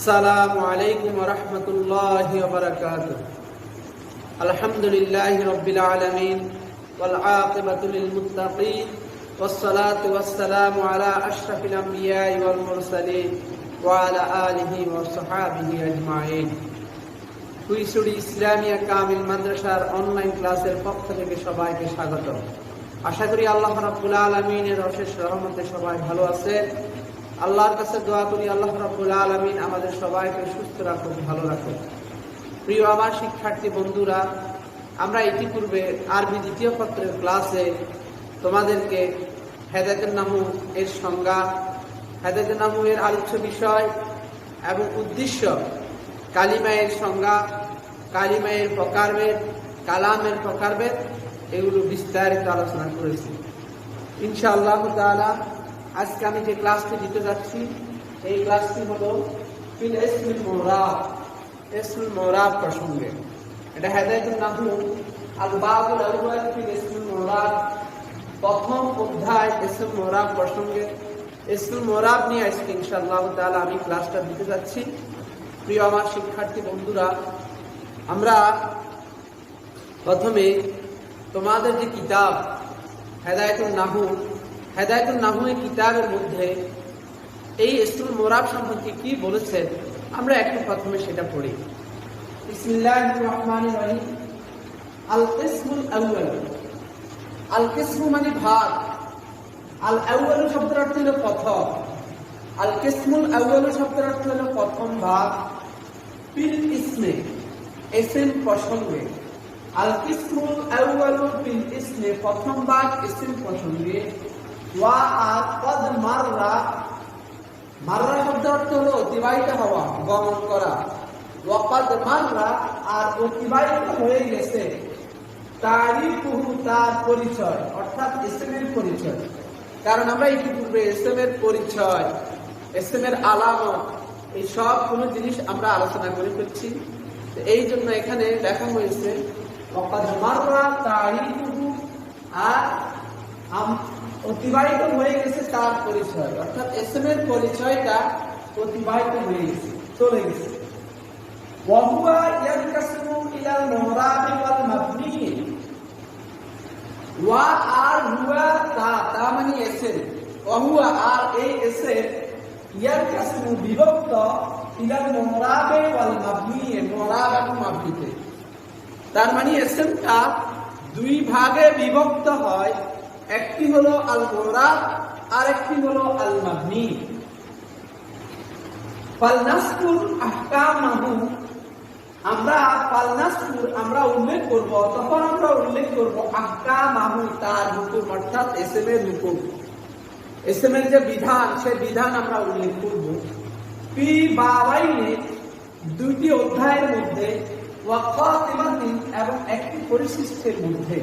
আসসালামু আলাইকুম ওয়া রাহমাতুল্লাহি ওয়া বারাকাতুহু। আলহামদুলিল্লাহি রাব্বিল আলামিন ওয়াল আকিবাতু লিল মুত্তাকিন ওয়াস সালাতু ওয়াস সালামু আলা আশরাফিল আমবিয়াই ওয়াল মুরসালিন ওয়া আলা আলিহি ওয়া সাহবিহি আজমাইন। কুইসুড়ি ইসলামিয়া কামিল মাদ্রাসার অনলাইন ক্লাসের পক্ষ থেকে সবাইকে স্বাগত। আশা করি আল্লাহ রাব্বুল আলামিনের অশেষ রহমতে সবাই ভালো আছেন। আল্লাহর কাছে দোয়া করি আল্লাহ রাব্বুল আলামিন আমাদের সবাইকে সুস্থ রাখুন, ভালো রাখুন। প্রিয় আমার শিক্ষার্থী বন্ধুরা, আমরা ইতিপূর্বে আরবি দ্বিতীয় পত্রের ক্লাসে তোমাদেরকে হেদায়েতুন নাহু এর সংজ্ঞা, হেদায়েতুন নাহু এর আলোচ্য বিষয় এবং উদ্দেশ্য, কালিমা এর সংজ্ঞা, কালিমা এর প্রকারভেদ, কালামের প্রকারভেদ এগুলো বিস্তারিত আলোচনা করেছি। ইনশাআল্লাহ তাআলা আজকে আমি যে ক্লাসটি দিতে যাচ্ছি এই ক্লাসটি হলো ফিল ইসমুল মুরাব, ইসমুল মুরাব প্রসঙ্গে। এটা হেদায়েতুন নাহু আল বাবুল আউয়াল ফিল ইসমুল মুরাব, প্রথম অধ্যায় ইসমুল মুরাব প্রসঙ্গে। ইসমুল মুরাব নিয়ে আজকে ইনশাআল্লাহ তাআলা আমি ক্লাসটা দিতে যাচ্ছি। প্রিয় আমার শিক্ষার্থী বন্ধুরা, আমরা প্রথমে তোমাদের যে কিতাব হেদায়েতুন নাহু, হেদায়েতুন নাহু এই কিতাবের মধ্যে এই ইসমুল মুরাব সম্পর্কে কি বলেছে আমরা একটু প্রথমে সেটা পড়ি। বিসমিল্লাহির রহমানির রহিম। আল কিসমুল আউয়াল, আল কিসমু মানে ভাগ, আল আউয়াল শব্দের অর্থ হলো প্রথম, আল কিসমুল আউয়াল শব্দের অর্থ হলো প্রথম ভাগ। ফিল ইসমে, ইসম প্রসঙ্গে। আল কিসমুল আউয়াল ফিল ইসমে, প্রথম ভাগ ইসম প্রসঙ্গে। ওয়া আকাদ মাররা, মাররা শব্দের অর্থ হলো অতিবাহিত হওয়া, গমন করা। ওয়াকাদ মাররা, আর অতিবাহিত হয়ে গেছে। তারিফুহু, তার পরিচয়, অর্থাৎ ইসমের পরিচয়। কারণ আমরা ইতিপূর্বে ইসমের পরিচয়, ইসমের আলামত, এই সব কোনো জিনিস আমরা আলোচনা করে ফেলছি। এই জন্য এখানে লেখা হয়েছে ওয়াকাদ মাররা তারিফুহু, আর অতিবাহিত হয়ে গেছে তার পরিচয়, অর্থাৎ ইসমের পরিচয়টা অতিবাহিত হয়ে গেছে, চলে গেছে। ওয়া হুয়া ইয়ানকাসিমু ইলাল মুরাব ওয়াল মাবনি। ওয়া আর হুয়া, তা মানে ইসম। ওয়া হুয়া, আর এই ইসম, ইয়ানকাসিমু বিভক্ত, ইলাল মুরাব ওয়াল মাবনি, মুরাব এবং মাবনিতে। তার মানে ইসমটা দুই ভাগে বিভক্ত হয়, একটি হলো আল মুরাব আর একটি হলো আল মাবনি। ফালনাসকুর আহকামাহু, আমরা উল্লেখ করব, তখন আমরা উল্লেখ করব আহকামাহু, তার হুকুম, অর্থাৎ ইসমের হুকুম, ইসমের যে বিধান, সেই বিধান আমরা উল্লেখ করব। ফি বাবাইনে, দুইটি অধ্যায়ের মধ্যে। ওয়া খাতিমাতিন, এবং একটি পরিশিষ্টের মধ্যে।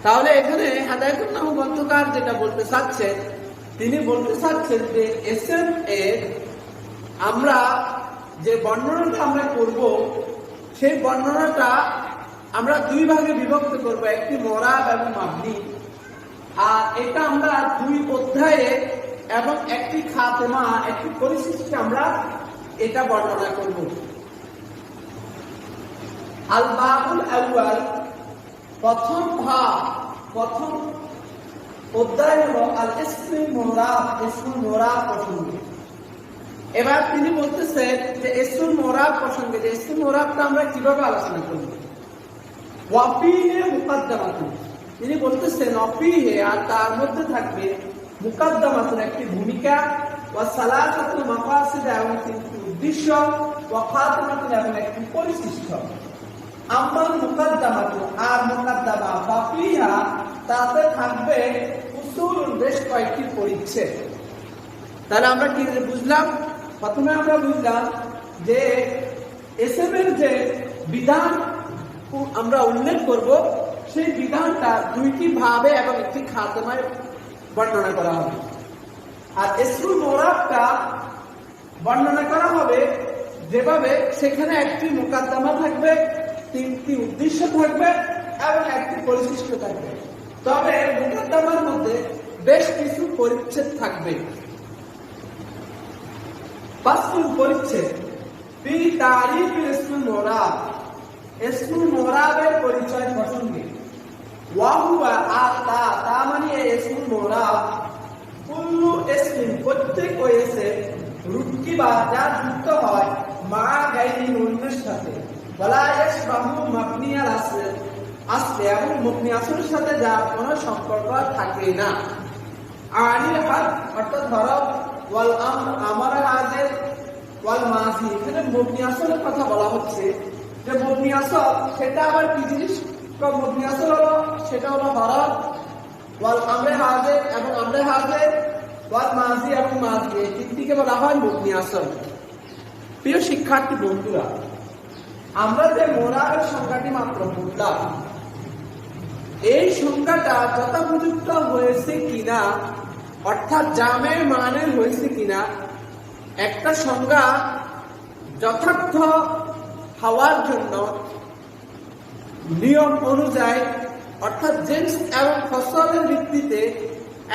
তাহলে এখানে হেদায়েতুন নাহু গ্রন্থকার যেটা বলতে চাচ্ছেন, তিনি বলতে চাচ্ছেন যে ইসম এর আমরা যে বর্ণনাটা আমরা করব, সেই বর্ণনাটা আমরা দুই ভাগে বিভক্ত করব, একটি মুরাব এবং মাবনি। আর এটা আমরা দুই অধ্যায়ে এবং একটি খাতেমা, একটি পরিশিষ্টে আমরা এটা বর্ণনা করব। আল বাবুল আউয়াল, প্রথম ভাগ, প্রথম অধ্যায় হলো আল ইসমুল মুরাব, ইসমুল মুরাব প্রসঙ্গে। এবার তিনি বলতেছেন যে ইসমুল মুরাব প্রসঙ্গে, যে ইসমুল মুরাবটা আমরা কিভাবে আলোচনা করব। ওয়া ফিহি মুকাদ্দামাতুন, তিনি বলতেছেন ওয়াফিহি, আর তার মধ্যে থাকবে মুকাদ্দামাতুন, একটি ভূমিকা। ওয়া সালাসাতু মাকাসিদ, এবং তিনটি উদ্দেশ্য। ওয়া খাতিমাতুন, এবং একটি পরিশিষ্ট। আম্মাল মুকাদ্দামাতু, আর মুকাদ্দামা, ফাফিহা, তাতে থাকবে উসুল, বেশ কয়েকটি পরিচ্ছেদ। তাহলে আমরা কি বুঝলাম? প্রথমে আমরা বুঝলাম যে ইসমের যে বিধান আমরা উল্লেখ করব, সেই বিধানটা দুইটি ভাবে এবং একটি খাতেমায় বর্ণনা করা হবে। আর ইসমুল মুরাবটা বর্ণনা করা হবে যেভাবে, সেখানে একটি মুকাদ্দামা থাকবে, তিনটি উদ্দেশ্য থাকবে এবং একটি পরিশিষ্ট থাকবে। তবে মুকাদ্দামার মধ্যে বেশ কিছু পরিচ্ছেদ থাকবে। ফাসলুন পরিচ্ছেদ ফি তারিফিল ইসমুল মুরাব, ইসমুল মুরাবের পরিচয় প্রসঙ্গে। ওয়া হুয়া তা মানে ইসমুল মুরাব কুল্লু ইসমিন প্রত্যেক ওই ইসম রুকিবা যা যুক্ত হয় মা গায়রি অন্যের সাথে, ওয়ালা ইয়াশবাহু মাবনিয়াল আসলে এবং মবনি আসলের সাথে যার কোনো সম্পর্ক থাকে না। আনিল হাদ অর্থাৎ হরফ, ওয়াল আমর হাজির ওয়াল মাজি, এখানে মবনি আসলের কথা বলা হচ্ছে। যে মবনি আসল সেটা আবার কি জিনিস? মবনি আসল হলো সেটা হলো হরফ, ওয়াল আমরে হাজির এবং আমরে হাজির, ওয়াল মাজি এবং মাজি, এই তিনটিকে বলা হয় মবনি আসল। প্রিয় শিক্ষার্থী বন্ধুরা, আমরা যে মোরাবের সংখ্যাটি মাত্র বুঝলাম, এই সংখ্যাটা যথাপযুক্ত হয়েছে কিনা, অর্থাৎ জামে মানের হয়েছে কিনা, একটা সংজ্ঞা যথার্থ হওয়ার জন্য নিয়ম অনুযায়ী অর্থাৎ জিনস এবং ফসলের ভিত্তিতে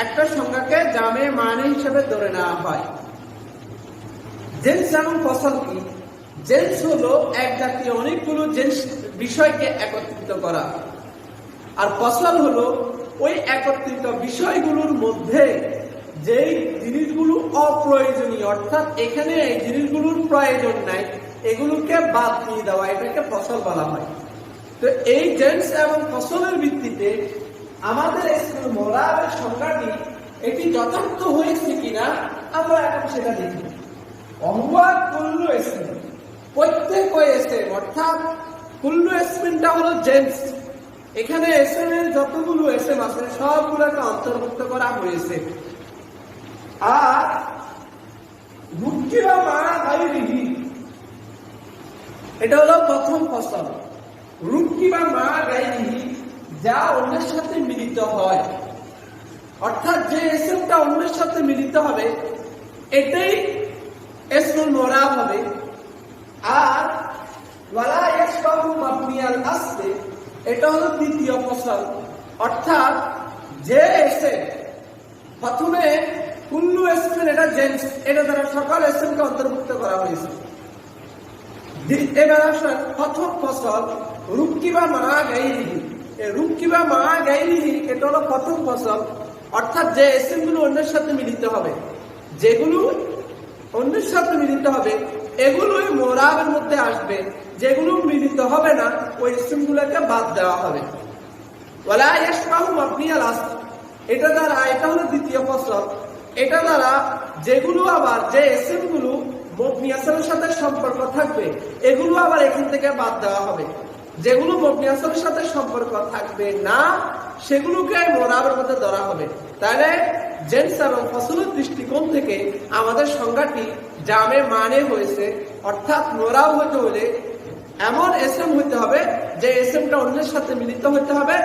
একটা সংজ্ঞাকে জামে মানে হিসেবে ধরে নেওয়া হয়। জিনস এবং ফসল কি? জিনস হলো এক জাতীয় অনেকগুলো জিনস বিষয়কে একত্রিত করা, আর ফসল হলো ওই একত্রিত বিষয়গুলোর মধ্যে যেই জিনিসগুলো অপ্রয়োজনীয়, অর্থাৎ এখানে এই জিনিসগুলোর প্রয়োজন নাই, এগুলোকে বাদ দিয়ে দেওয়া, এটাকে ফসল বলা হয়। তো এই জিনস এবং ফসলের ভিত্তিতে আমাদের ইসমুল মুরাবের সংজ্ঞাটি এটি যথার্থ হয়েছে কিনা আমরা এখন সেটা দেখি। অহুয়া কুল্লু ইসম, প্রত্যেক ওই ইসম, অর্থাৎ কুল্লু ইসমিনটা হলো জিনস। এখানে ইসমের যতগুলো ইসম আছে সবগুলোকে অন্তর্ভুক্ত করা হয়েছে। আর রুকিবা মা গায়রিহি, এটা হলো প্রথম ফসল। রুকিবা মা গায়রিহি, যা অন্যের সাথে মিলিত হয়, অর্থাৎ যে ইসমটা অন্যের সাথে মিলিত হবে এটাই ইসমুল মুরাব হবে। আর ওয়ালা ইয়াশবাহু মাবনিয়াল আসলে, এটা হলো দ্বিতীয় ফসল, অর্থাৎ যে ইসম প্রথমে কুল্লু ইসম, এটা জিনস, এটা দ্বারা সকল ইসমকে অন্তর্ভুক্ত করা হয়েছে। এবার আসেন প্রথম ফসল রুকিবা মা গায়রিহি। রুকিবা মা গায়রিহি এটা হলো প্রথম ফসল, অর্থাৎ যে ইসমগুলো অন্যের সাথে মিলিত হবে, যেগুলো অন্যের সাথে মিলিত হবে এগুলোই মুরাবের মধ্যে আসবে, যেগুলো মিলিত হবে না ওই ইসমগুলোকে বাদ দেওয়া হবে। ওয়ালা ইয়াশবাহু মাবনিয়াল আসল, এটা দ্বারা, এটা হলো দ্বিতীয় ফসল, এটা দ্বারা যেগুলো আবার যে ইসমগুলো মবনি আসলের সাথে সম্পর্ক থাকবে এগুলো আবার এখান থেকে বাদ দেওয়া হবে। যেগুলো মবনি আসলের সাথে সম্পর্ক থাকবে না সেগুলোকে মুরাবের মধ্যে ধরা হবে। তাহলে জিনস এবং ফসলের দৃষ্টিকোণ থেকে আমাদের সংজ্ঞাটি জামে মানে হয়েছে, অর্থাৎ মুরাব হতে হলে এমন ইসম হইতে হবে যে ইসমটা অন্যের সাথে মিলিত হতে হবে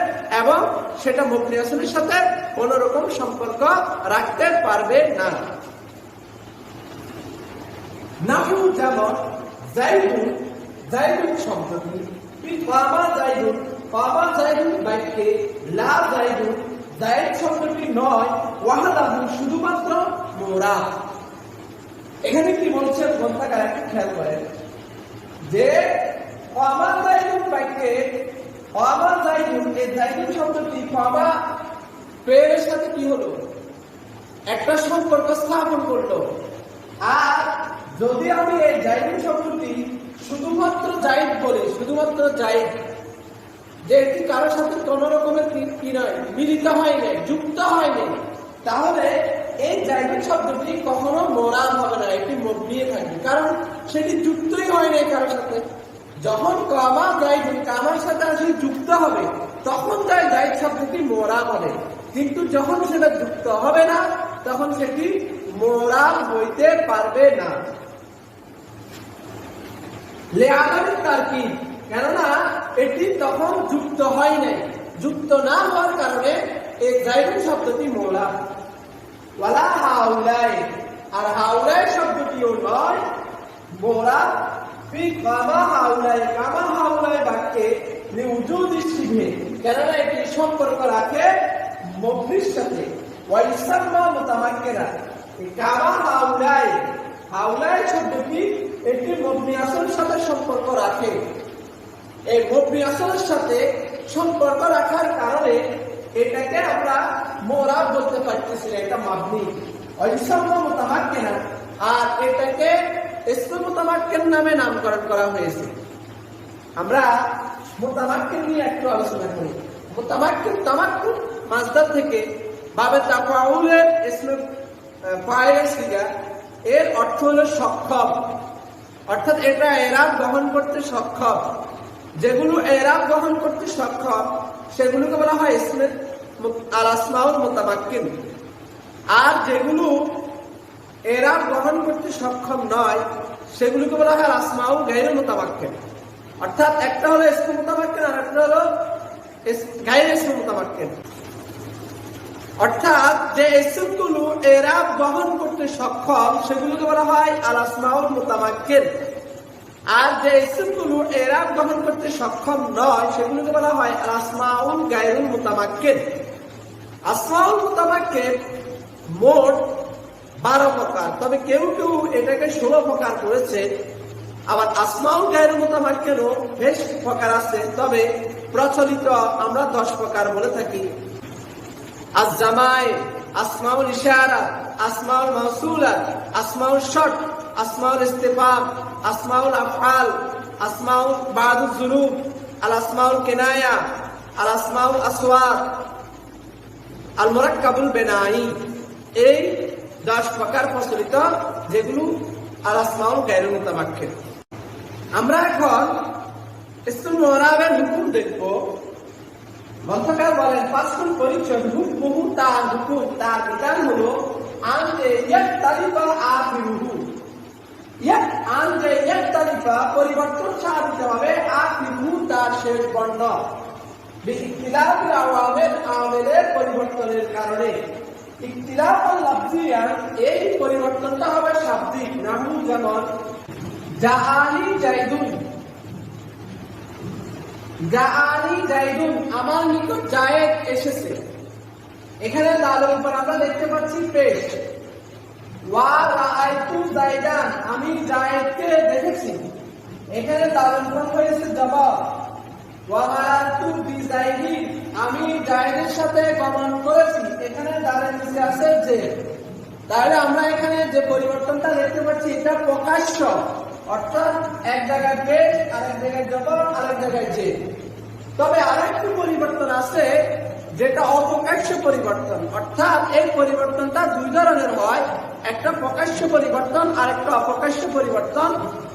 এবং সেটা মবনি আসলের সাথে কোন রকম সম্পর্ক রাখতে পারবে না। নাহু যেমন যাইদুন, যাইদুন শব্দটি কামা যাইদুন, কামা যাইদুন বাক্যে লা যাইদুন, যায়েদ শব্দটি নয়, ওয়াহদাহু শুধুমাত্র মুরাব। এখানে কি বলছে গ্রন্থকার একটু খেয়াল করেন যে কামা যাইদুন বাক্যে কামা যাইদুন, এই যাইদুন শব্দটি কামা পেয়ের সাথে কি হলো? একটা সম্পর্ক স্থাপন করলো। আর যদি আমি এই যাইদুন শব্দটি শুধুমাত্র যায়েদ বলি, শুধুমাত্র যায়েদ, যে এটি কারোর সাথে কোন রকমের কি নয়, মিলিত হয় নাই, যুক্ত হয় নাই, তাহলে এই যায়েদ শব্দটি কখনো মুরাব হবে না, এটি মবনি থাকবে, কারণ সেটি যুক্তই হয় নাই কারোর সাথে। যখন কামা যায়েদ কামার সাথে আসলে যুক্ত হবে তখন যায়েদ শব্দটি মুরাব হবে, কিন্তু যখন সেটা যুক্ত হবে না তখন সেটি মুরাব হইতে পারবে না। লিআদামিত তারকিব, কেননা এটি তখন যুক্ত হয় নাই, যুক্ত না হওয়ার কারণে এই যায়েদ শব্দটি মুরাব। ওয়ালা হাউলাই, আর হাউলাই শব্দটিও নয় মুরাব। ফি কামা হাউলাই, কামা হাউলাই বাক্যে লিউজুদি শিবহে, কেননা এটি সম্পর্ক রাখে মবনির সাথে। ওয়া ইসাম্মা মুতামাক্কিরা, এই কামা হাউলাই হাউলাই শব্দটি একটি মবনি আসলের সাথে সম্পর্ক রাখে। এই মবনি আসলের সাথে সম্পর্ক রাখার কারণে এটাকে আমরা মোরাব বলতে পারতেছি, এটা মাবনি অইসাম্য মুতামাক্কিন, আর এটাকে ইসমে মুতামাক্কিন নামে নামকরণ করা হয়েছে। আমরা মুতামাক্কিন নিয়ে একটু আলোচনা করি। মুতামাক্কিন তামাক্কুন মাসদার থেকে বাবে তাফাউলের ইসমে ফাইলের সিগা, এর অর্থ হলো সক্ষম, অর্থাৎ এটা এরাব গ্রহণ করতে সক্ষম। যেগুলো এরাব গ্রহণ করতে সক্ষম সেগুলোকে বলা হয় ইসমে আল আসমাউল মুতামাক্কিন। আর যেগুলো এরাব গ্রহণ করতে সক্ষম নয় সেগুলোকে বলা হয় আসমাউল গায়রুল মুতামাক্কিন। অর্থাৎ একটা হলো ইসমে মুতামাক্কিন আর একটা হলো গায়রুল ইসমে মুতামাক্কিন। অর্থাৎ যে ইসমগুলো এরাব গ্রহণ করতে সক্ষম সেগুলোকে বলা হয় আল আসমাউল মুতামাক্কিন, আর যে ইসমগুলো এরাব গ্রহণ করতে সক্ষম নয় সেগুলোকে বলা হয় আল আসমাউল গায়রুল মুতামাক্কিন। আসমাউল মুতামাক্কিন মোট 12 প্রকার, তবে কেউ কেউ এটাকে 16 প্রকার করেছে। আবার আসমাউল গায়রুল মুতামাক্কিনও বেশ প্রকার আছে, তবে প্রচলিত আমরা 10 প্রকার বলে থাকি। আজ-জামাই, আসমাউল ইশারা, আসমাউল মাউসুলা, আসমাউল শর্ত, আসমাউল ইস্তিফহাম, আসমাউল আফআল, আসমাউল বাদুল যুনুব, আল আসমাউল কিনায়া, আল আসমাউল আসওয়াত, আল মুরাক্কাবুল বিনাই। এই 10 প্রকার প্রচলিত, যেগুলো আল আসমাউল গায়রুল মুতামাক্কিন। আমরা এখন ইসমে মুরাবের হুকুম দেখব। গ্রন্থকার বলেন পাঁচটি পরিচয় হুকুম, তার হুকুম, তার বিধান হলো আনজে ইয়াক্তালিফা আখিরুহু, আনজে ইয়াক্তালিফা পরিবর্তন সাধিত হবে, আখিরুহু তার শেষ বর্ণ, বিইখতিলাফিল আওয়ামিল আওয়ামিলের পরিবর্তনের কারণে। ইখতিলাফুল লাফজিয়ান, এই পরিবর্তনটা হবে শাব্দিক। নাহু যেমন জাআনি জাইদুন, জাআনি জাইদুন আমার নিকট জায়েদ এসেছে। এখানে লালের উপর আমরা দেখতে পাচ্ছি পেশ। ওয়া রাআইতু জাইদান আমি জায়েদকে দেখেছি। এখানে লালের উপর হয়েছে জবাব। ওয়া মারাতু বিজাইদি আমি জায়েদের সাথে গমন করেছি। এখানে দালের নিচে আছে যে। তাহলে আমরা এখানে যে পরিবর্তনটা দেখতে পাচ্ছি এটা প্রকাশ্য, অর্থাৎ এক জায়গায় পেশ, আরেক জায়গায় জবর, আরেক জায়গায় যে। তবে আরেকটি পরিবর্তন আছে যেটা অপ্রকাশ্য পরিবর্তন, অর্থাৎ এই পরিবর্তনটা দুই ধরনের হয়, একটা প্রকাশ্য পরিবর্তন আর একটা অপ্রকাশ্য পরিবর্তন।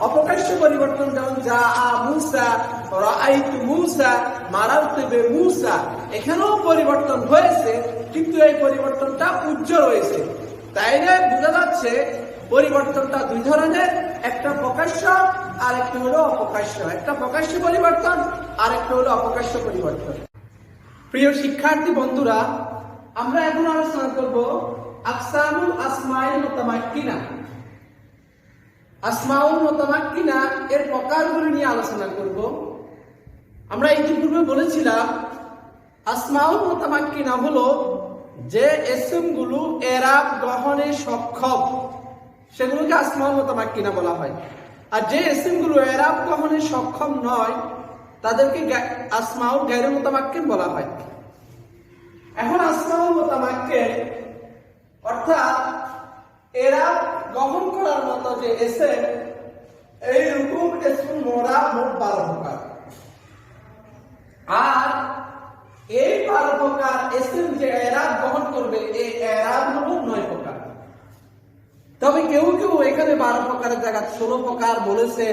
অপ্রকাশ্য পরিবর্তন যেমন জাআ মূসা, রাআইতু মূসা, মারারতু বিমূসা, এখানেও পরিবর্তন হয়েছে, কিন্তু এই পরিবর্তনটা উজ্জ্বল হয়েছে। তাইলে বোঝা যাচ্ছে পরিবর্তনটা দুই ধরনের, একটা প্রকাশ্য আর একটা হলো অপ্রকাশ্য। একটা প্রকাশ্য পরিবর্তন আর একটা হলো অপ্রকাশ্য পরিবর্তন। প্রিয় শিক্ষার্থী বন্ধুরা, আমরা এখন আলোচনা করব আকসামুল আসমাইল মুতামাক্কিনা। আসমাউল মুতামাক্কিনা এর প্রকারগুলি নিয়ে আলোচনা করব। আমরা ইতিপূর্বে বলেছিলাম আসমাউল মুতামাক্কিনা হলো যে ইসমগুলো এরাব গ্রহণে সক্ষম, সেগুলোকে আসমাউল মুতামাক্কিনা বলা হয়। আর যে ইসমগুলো এরাব গ্রহণে সক্ষম নয় তাদেরকে আসমাউল গায়রুল মুতামাক্কিন বলা হয়। এখন আসমাউল মুতামাক্কিন অর্থাৎ এরাব গ্রহণ করার মতো যে ইসম, এই রকম ইসমে মুরাব মোট 12 প্রকার। আর এই 12 প্রকার ইসম যে এরাব গ্রহণ করবে, এই এরাব হলো 9 প্রকার। তবে কেউ কেউ এখানে 12 প্রকারের জায়গায় 16 প্রকার বলেছে,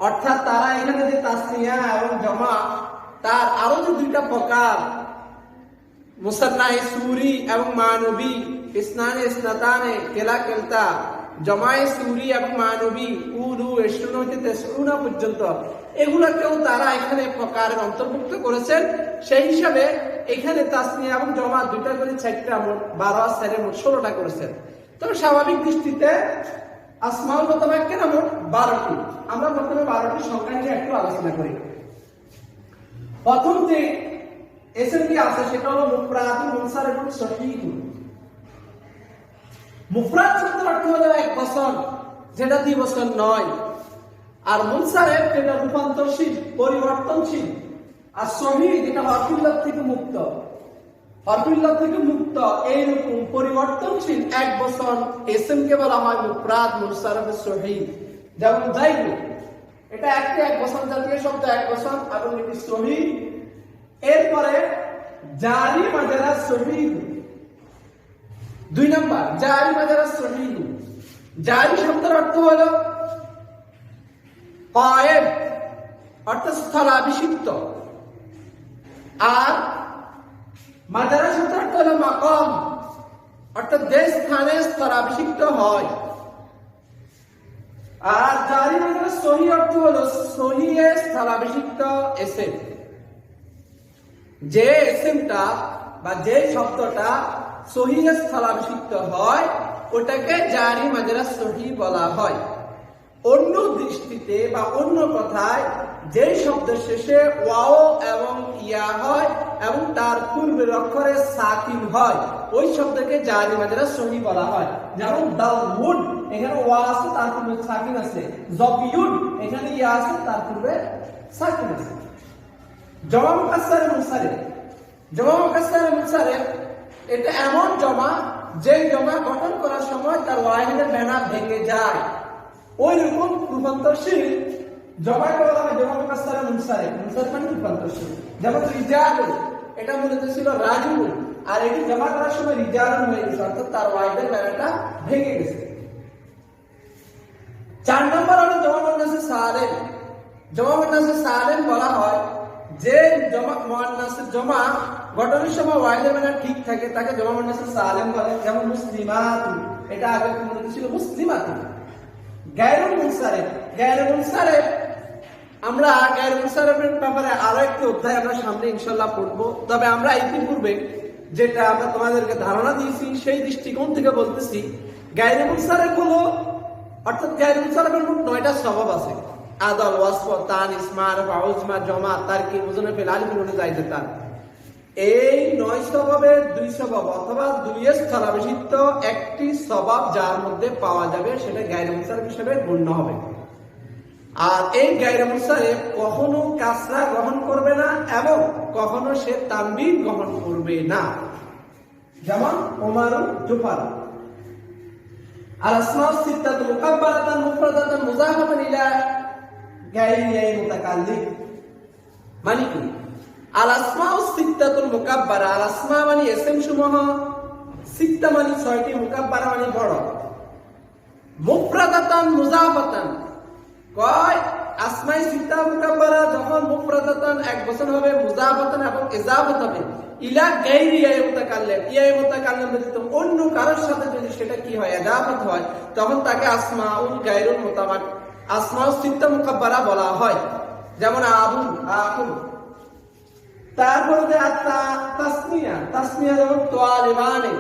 অর্থাৎ তারা এখানে যে তাসনিয়া এবং জমা তার আরো যে দুইটা প্রকার মুসান্নাহ সূরি এবং মানবী, ইসনানে ইসনাতানে, কেলা কেলতা, জমায়ে সূরি এবং মানবী, উলু ইশরুন হতে তেসরুনা পর্যন্ত, এগুলোকেও তারা এখানে প্রকারের অন্তর্ভুক্ত করেছেন। সেই হিসাবে এখানে তাসনিয়া এবং জমা দুইটা করে 4টা, মোট 12 আর 4 মোট 16টা করেছেন। তবে স্বাভাবিক দৃষ্টিতে আসমাউল মুতামাক্কিনা মোট 12টি। আমরা প্রথমে 12টি সংখ্যা নিয়ে একটু আলোচনা করি। প্রথম যে ইসমটি আছে সেটা হলো মুফরাদুন মুনসারিফুন সহিহুন। মুফরাদ শব্দের অর্থ হলো এক বচন, যেটা দ্বিবচন নয়, আর মুনসারিফ যেটা রূপান্তরশীল, পরিবর্তনশীল, আর সহিহ যেটা হরফিল্লাহ থেকে মুক্ত। হরফিল্লাহ থেকে মুক্ত এইরকম পরিবর্তনশীল এক বচন ইসমকে বলা হয় মুফরাদ মুনসারিফ সহিহ। যেমন যাইদু, এটা এক বচন জাতীয় শব্দ, এক বচন এবং এটি সহিহ। এরপরে জারি মাজারা সহিহ, 2 নাম্বার জারি মাজারা সহিহ। জারি শব্দের অর্থ হলো কায়েম, অর্থাৎ স্থলাভিষিক্ত, আর মাজারা শব্দের অর্থ হলো মাকাম, অর্থাৎ যে স্থানে স্থলাভিষিক্ত হয়। আর জারি মাজারা সহিহ অর্থ হলো সহিহে স্থলাভিষিক্ত ইসম। যে ইসমটা বা যে শব্দটা সহিহে স্থলাভিষিক্ত হয় ওটাকে জারি মাজারা সহিহ বলা হয়। অন্য দৃষ্টিতে বা অন্য কথায় যে শব্দের শেষে ওয়াও এবং ইয়া হয় এবং তার পূর্বের অক্ষরে সাকিন হয় ওই শব্দকে জারি মাজারা সহিহ বলা হয়। যেমন দাউদ, এখানে ওয়া আছে তার পূর্বে সাকিন আছে। জবিয়ুন, এখানে ইয়া আছে তার পূর্বে সাকিন আছে। জমা মুকাসসার মুনসারিফ, জমা মুকাসসার মুনসারিফ এটা এমন জমা যে জমা গঠন করার সময় তার ওয়াহিদের বেনা ভেঙে যায়, ওই রকম রূপান্তরশীল জমাকে বলা হয় জমা মুকাসসার মুনসারিফ। মুনসারিফ মানে রূপান্তরশীল। যেমন রিজালুন, এটা মূলত ছিল রাজুলুন, আর এটি জমা করার সময় রিজালুন হয়ে গেছে, অর্থাৎ তার ওয়াহিদের বেনাটা ভেঙে গেছে। 4 নম্বর হলো জমা মুন্নাসে সালেম। জমা মুন্নাসে সালেম বলা হয় যে জমা মুন্নাসে জমা গঠনের সময় ওয়াহিদের বেনা ঠিক থাকে তাকে জমা মুন্নাসে সালেম বলে। যেমন মুসলিমাত, এটা আগে মূলত ছিল মুসলিমাত। গায়রুল মুনসারিফ, গায়রুল মুনসারিফ, আমরা গায়রুল মুনসারিফের ব্যাপারে আরো একটি অধ্যায় আমরা সামনে ইনশাআল্লাহ পড়ব। তবে আমরা ইতিপূর্বে যেটা আমরা তোমাদেরকে ধারণা দিয়েছি সেই দৃষ্টিকোণ থেকে বলতেছি, গায়রুল মুনসারিফ হলো, অর্থাৎ গায়রুল মুনসারিফের মোট 9টা স্বভাব আছে। আদাল, ওয়াসফ, তানিস, মারফা, উজমা, জমা, তারকিব, মুজান্নাফ, আলিফ, নুন, জাইদাতান। এই 9 স্বভাবের 2 স্বভাব অথবা 2 স্থলাভিষিক্ত একটি স্বভাব যার মধ্যে পাওয়া যাবে সেটা গায়রুল মুনসারিফ হিসেবে গণ্য হবে। আর এই গায়রুল মুনসারিফ কখনো কাসরা গ্রহণ করবে না এবং কখনো সে তানবিন গ্রহণ করবে না। যেমন ওমারুন, জুফার। আর আসমাউ সিত্তাতুল মুকাব্বারাতান মুফরাদাতান মুযাফাতান ইলা গায়রি মুতাকাল্লিম। মানে কি? আল আসমাউ সিত্তাতুল মুকাব্বারা, আল আসমা মানে ইসম সমূহ, সিত্তা মানে 6টি, মুকাব্বারা মানে বড়। মুফরাদাতান মুযাফাতান, কয় আসমাই সিত্তা মুকাব্বারা যখন মুফরাদাতান এক বচন হবে, মুযাফাতান এবং ইজাফাত হবে ইলা গায়রি মুতাকাল্লিম, ইয়া মুতাকাল্লিম ব্যতীত অন্য কারোর সাথে যদি সেটা কি হয়, ইজাফাত হয়, তখন তাকে আসমাউল গায়রুল মুতামাক, আসমাউ সিত্তা মুকাব্বারা বলা হয়। যেমন আবুন, আখুন। তারপরে তাসনিয়া, তাসনিয়া যেমন তোয়ালিবানে।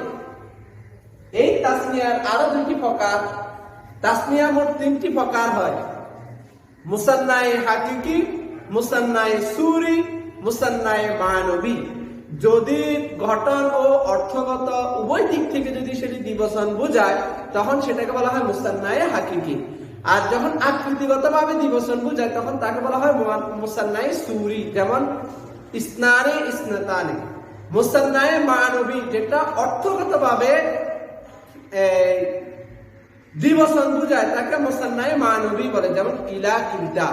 এই তাসনিয়ার আরো 2টি প্রকার। তাসনিয়া মোট 3টি প্রকার হয়: মুসান্নায়ে হাকিকি, মুসান্নায়ে সূরি, মুসান্নায়ে মানবী। যদি গঠন ও অর্থগত উভয় দিক থেকে যদি সেটি দ্বিবচন বোঝায় তখন সেটাকে বলা হয় মুসান্নায়ে হাকিকি। আর যখন আকৃতিগতভাবে দ্বিবচন বোঝায় তখন তাকে বলা হয় মুসান্নায়ে সূরি। যেমন ইসনানে, ইসনাতানে। মুসান্নায়ে মানবী যেটা অর্থগতভাবে দ্বিবচন বোঝায় তাকে মুসান্নায়ে মানবী বলে। যেমন ইলা, কিলতা।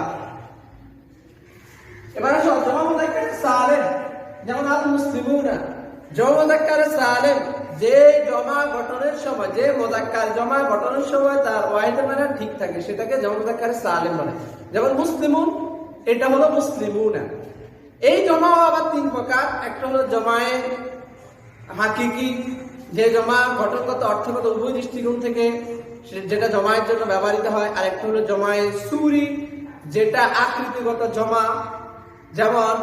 এবার আসো জমা মুযাক্কার সালেম। যেমন আল মুসলিমুনা। জমা মুযাক্কার সালেম যে জমা গঠনের সময়, যে মুযাক্কার জমা গঠনের সময় তার ওয়াহিদের মানে ঠিক থাকে সেটাকে জমা মুযাক্কার সালেম বলে। যেমন মুসলিমুন, এটা হলো মুসলিমুনা। এই জমা আবার 3 প্রকার। একটা হলো জমায়ে হাকিকি, যে জমা গঠনগত অর্থগত উভয় দৃষ্টিকোণ থেকে যেটা জমায়ের জন্য ব্যবহৃত হয়। আর একটা হলো জমায়ে সূরি, যেটা আকৃতিগত জমা। যেমন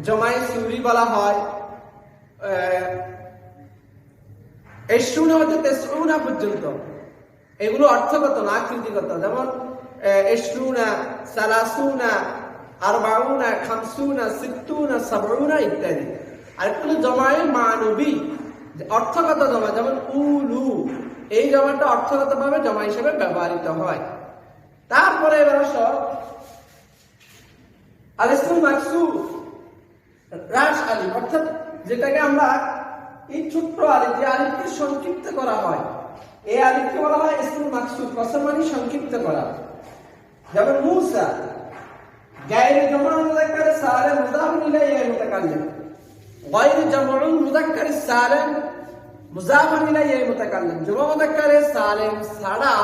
জমায়ে সূরি বলা হয় 80 হতে 93 পর্যন্ত। এগুলো অর্থগত না, আকৃতিগত। যেমন 80, 30, 40, 50, 60, 70 ইত্যাদি। আর একটা হলো জমায়ে মানবী, অর্থগত জমা। যেমন উলু, এই জমাটা অর্থগতভাবে জমা হিসেবে ব্যবহৃত হয়। তারপরে এবার আসো আল ইসমুল মাকসুর, রাশ আলিফ, অর্থাৎ যেটাকে আমরা এই ছোট্ট আলিফ, যে আলিফকে সংক্ষিপ্ত করা হয়, এই আলিফকে বলা হয় ইসমুল মাকসুর, কসর মানে সংক্ষিপ্ত করা। যেমন মুসা, গায়রে জামউল মুযাক্কার সালিম মুযাফুন ইলাইহি মুতাকাল্লিম, গায়রে জামউল মুযাক্কার সালিম মুযাফুন ইলাইহি মুতাকাল্লিম। জামউ মুযাক্কার সালিম ছাড়া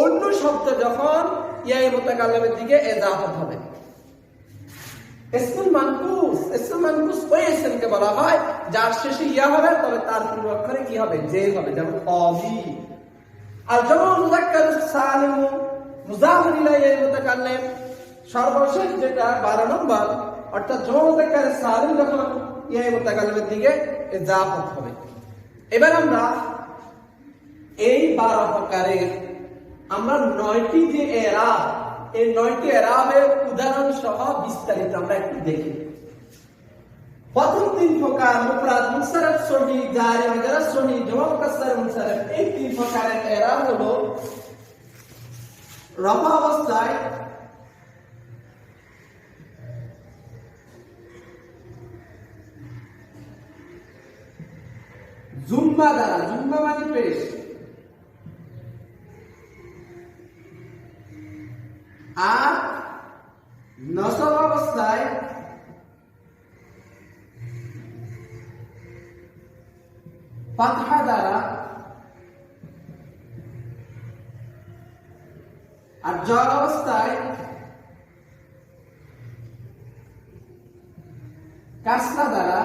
অন্য শব্দ যখন ইয়া মুতাকাল্লিমের দিকে ইজাফত হবে। ইসমুল মানকুস, ইসমুল মানকুস ওই ইসমকে বলা হয় যার শেষে ইয়া হবে, তবে তার পূর্ব অক্ষরে কি হবে? জের হবে, যেমন আবি। আর জামউ মুযাক্কার সালিম মুযাফুন ইলাইহি মুতাকাল্লিম, সর্বশেষ যেটা 12 নম্বর, অর্থাৎ জামউ মুযাক্কার সালিম যখন ইয়া মুতাকাল্লিমের দিকে ইজাফত হবে। এবার আমরা এই 12 প্রকারের আমরা 9টি যে এরাব, এই 9টি এরাবের উদাহরণ সহ বিস্তারিত আমরা একটু দেখি। প্রথম 3 প্রকার মুফরাদ, মুনসারিফ, সহিহ, জারি, মাজারাস, সহিহ, জামা মুকাসসার, মুনসারিফ, এই 3 প্রকারের এরাব হলো রফা অবস্থায় জুম্মা দ্বারা, জুম্মা মানে পেশ, আর নসব অবস্থায় ফাতহা দ্বারা, আর জর অবস্থায় কাসরা দ্বারা,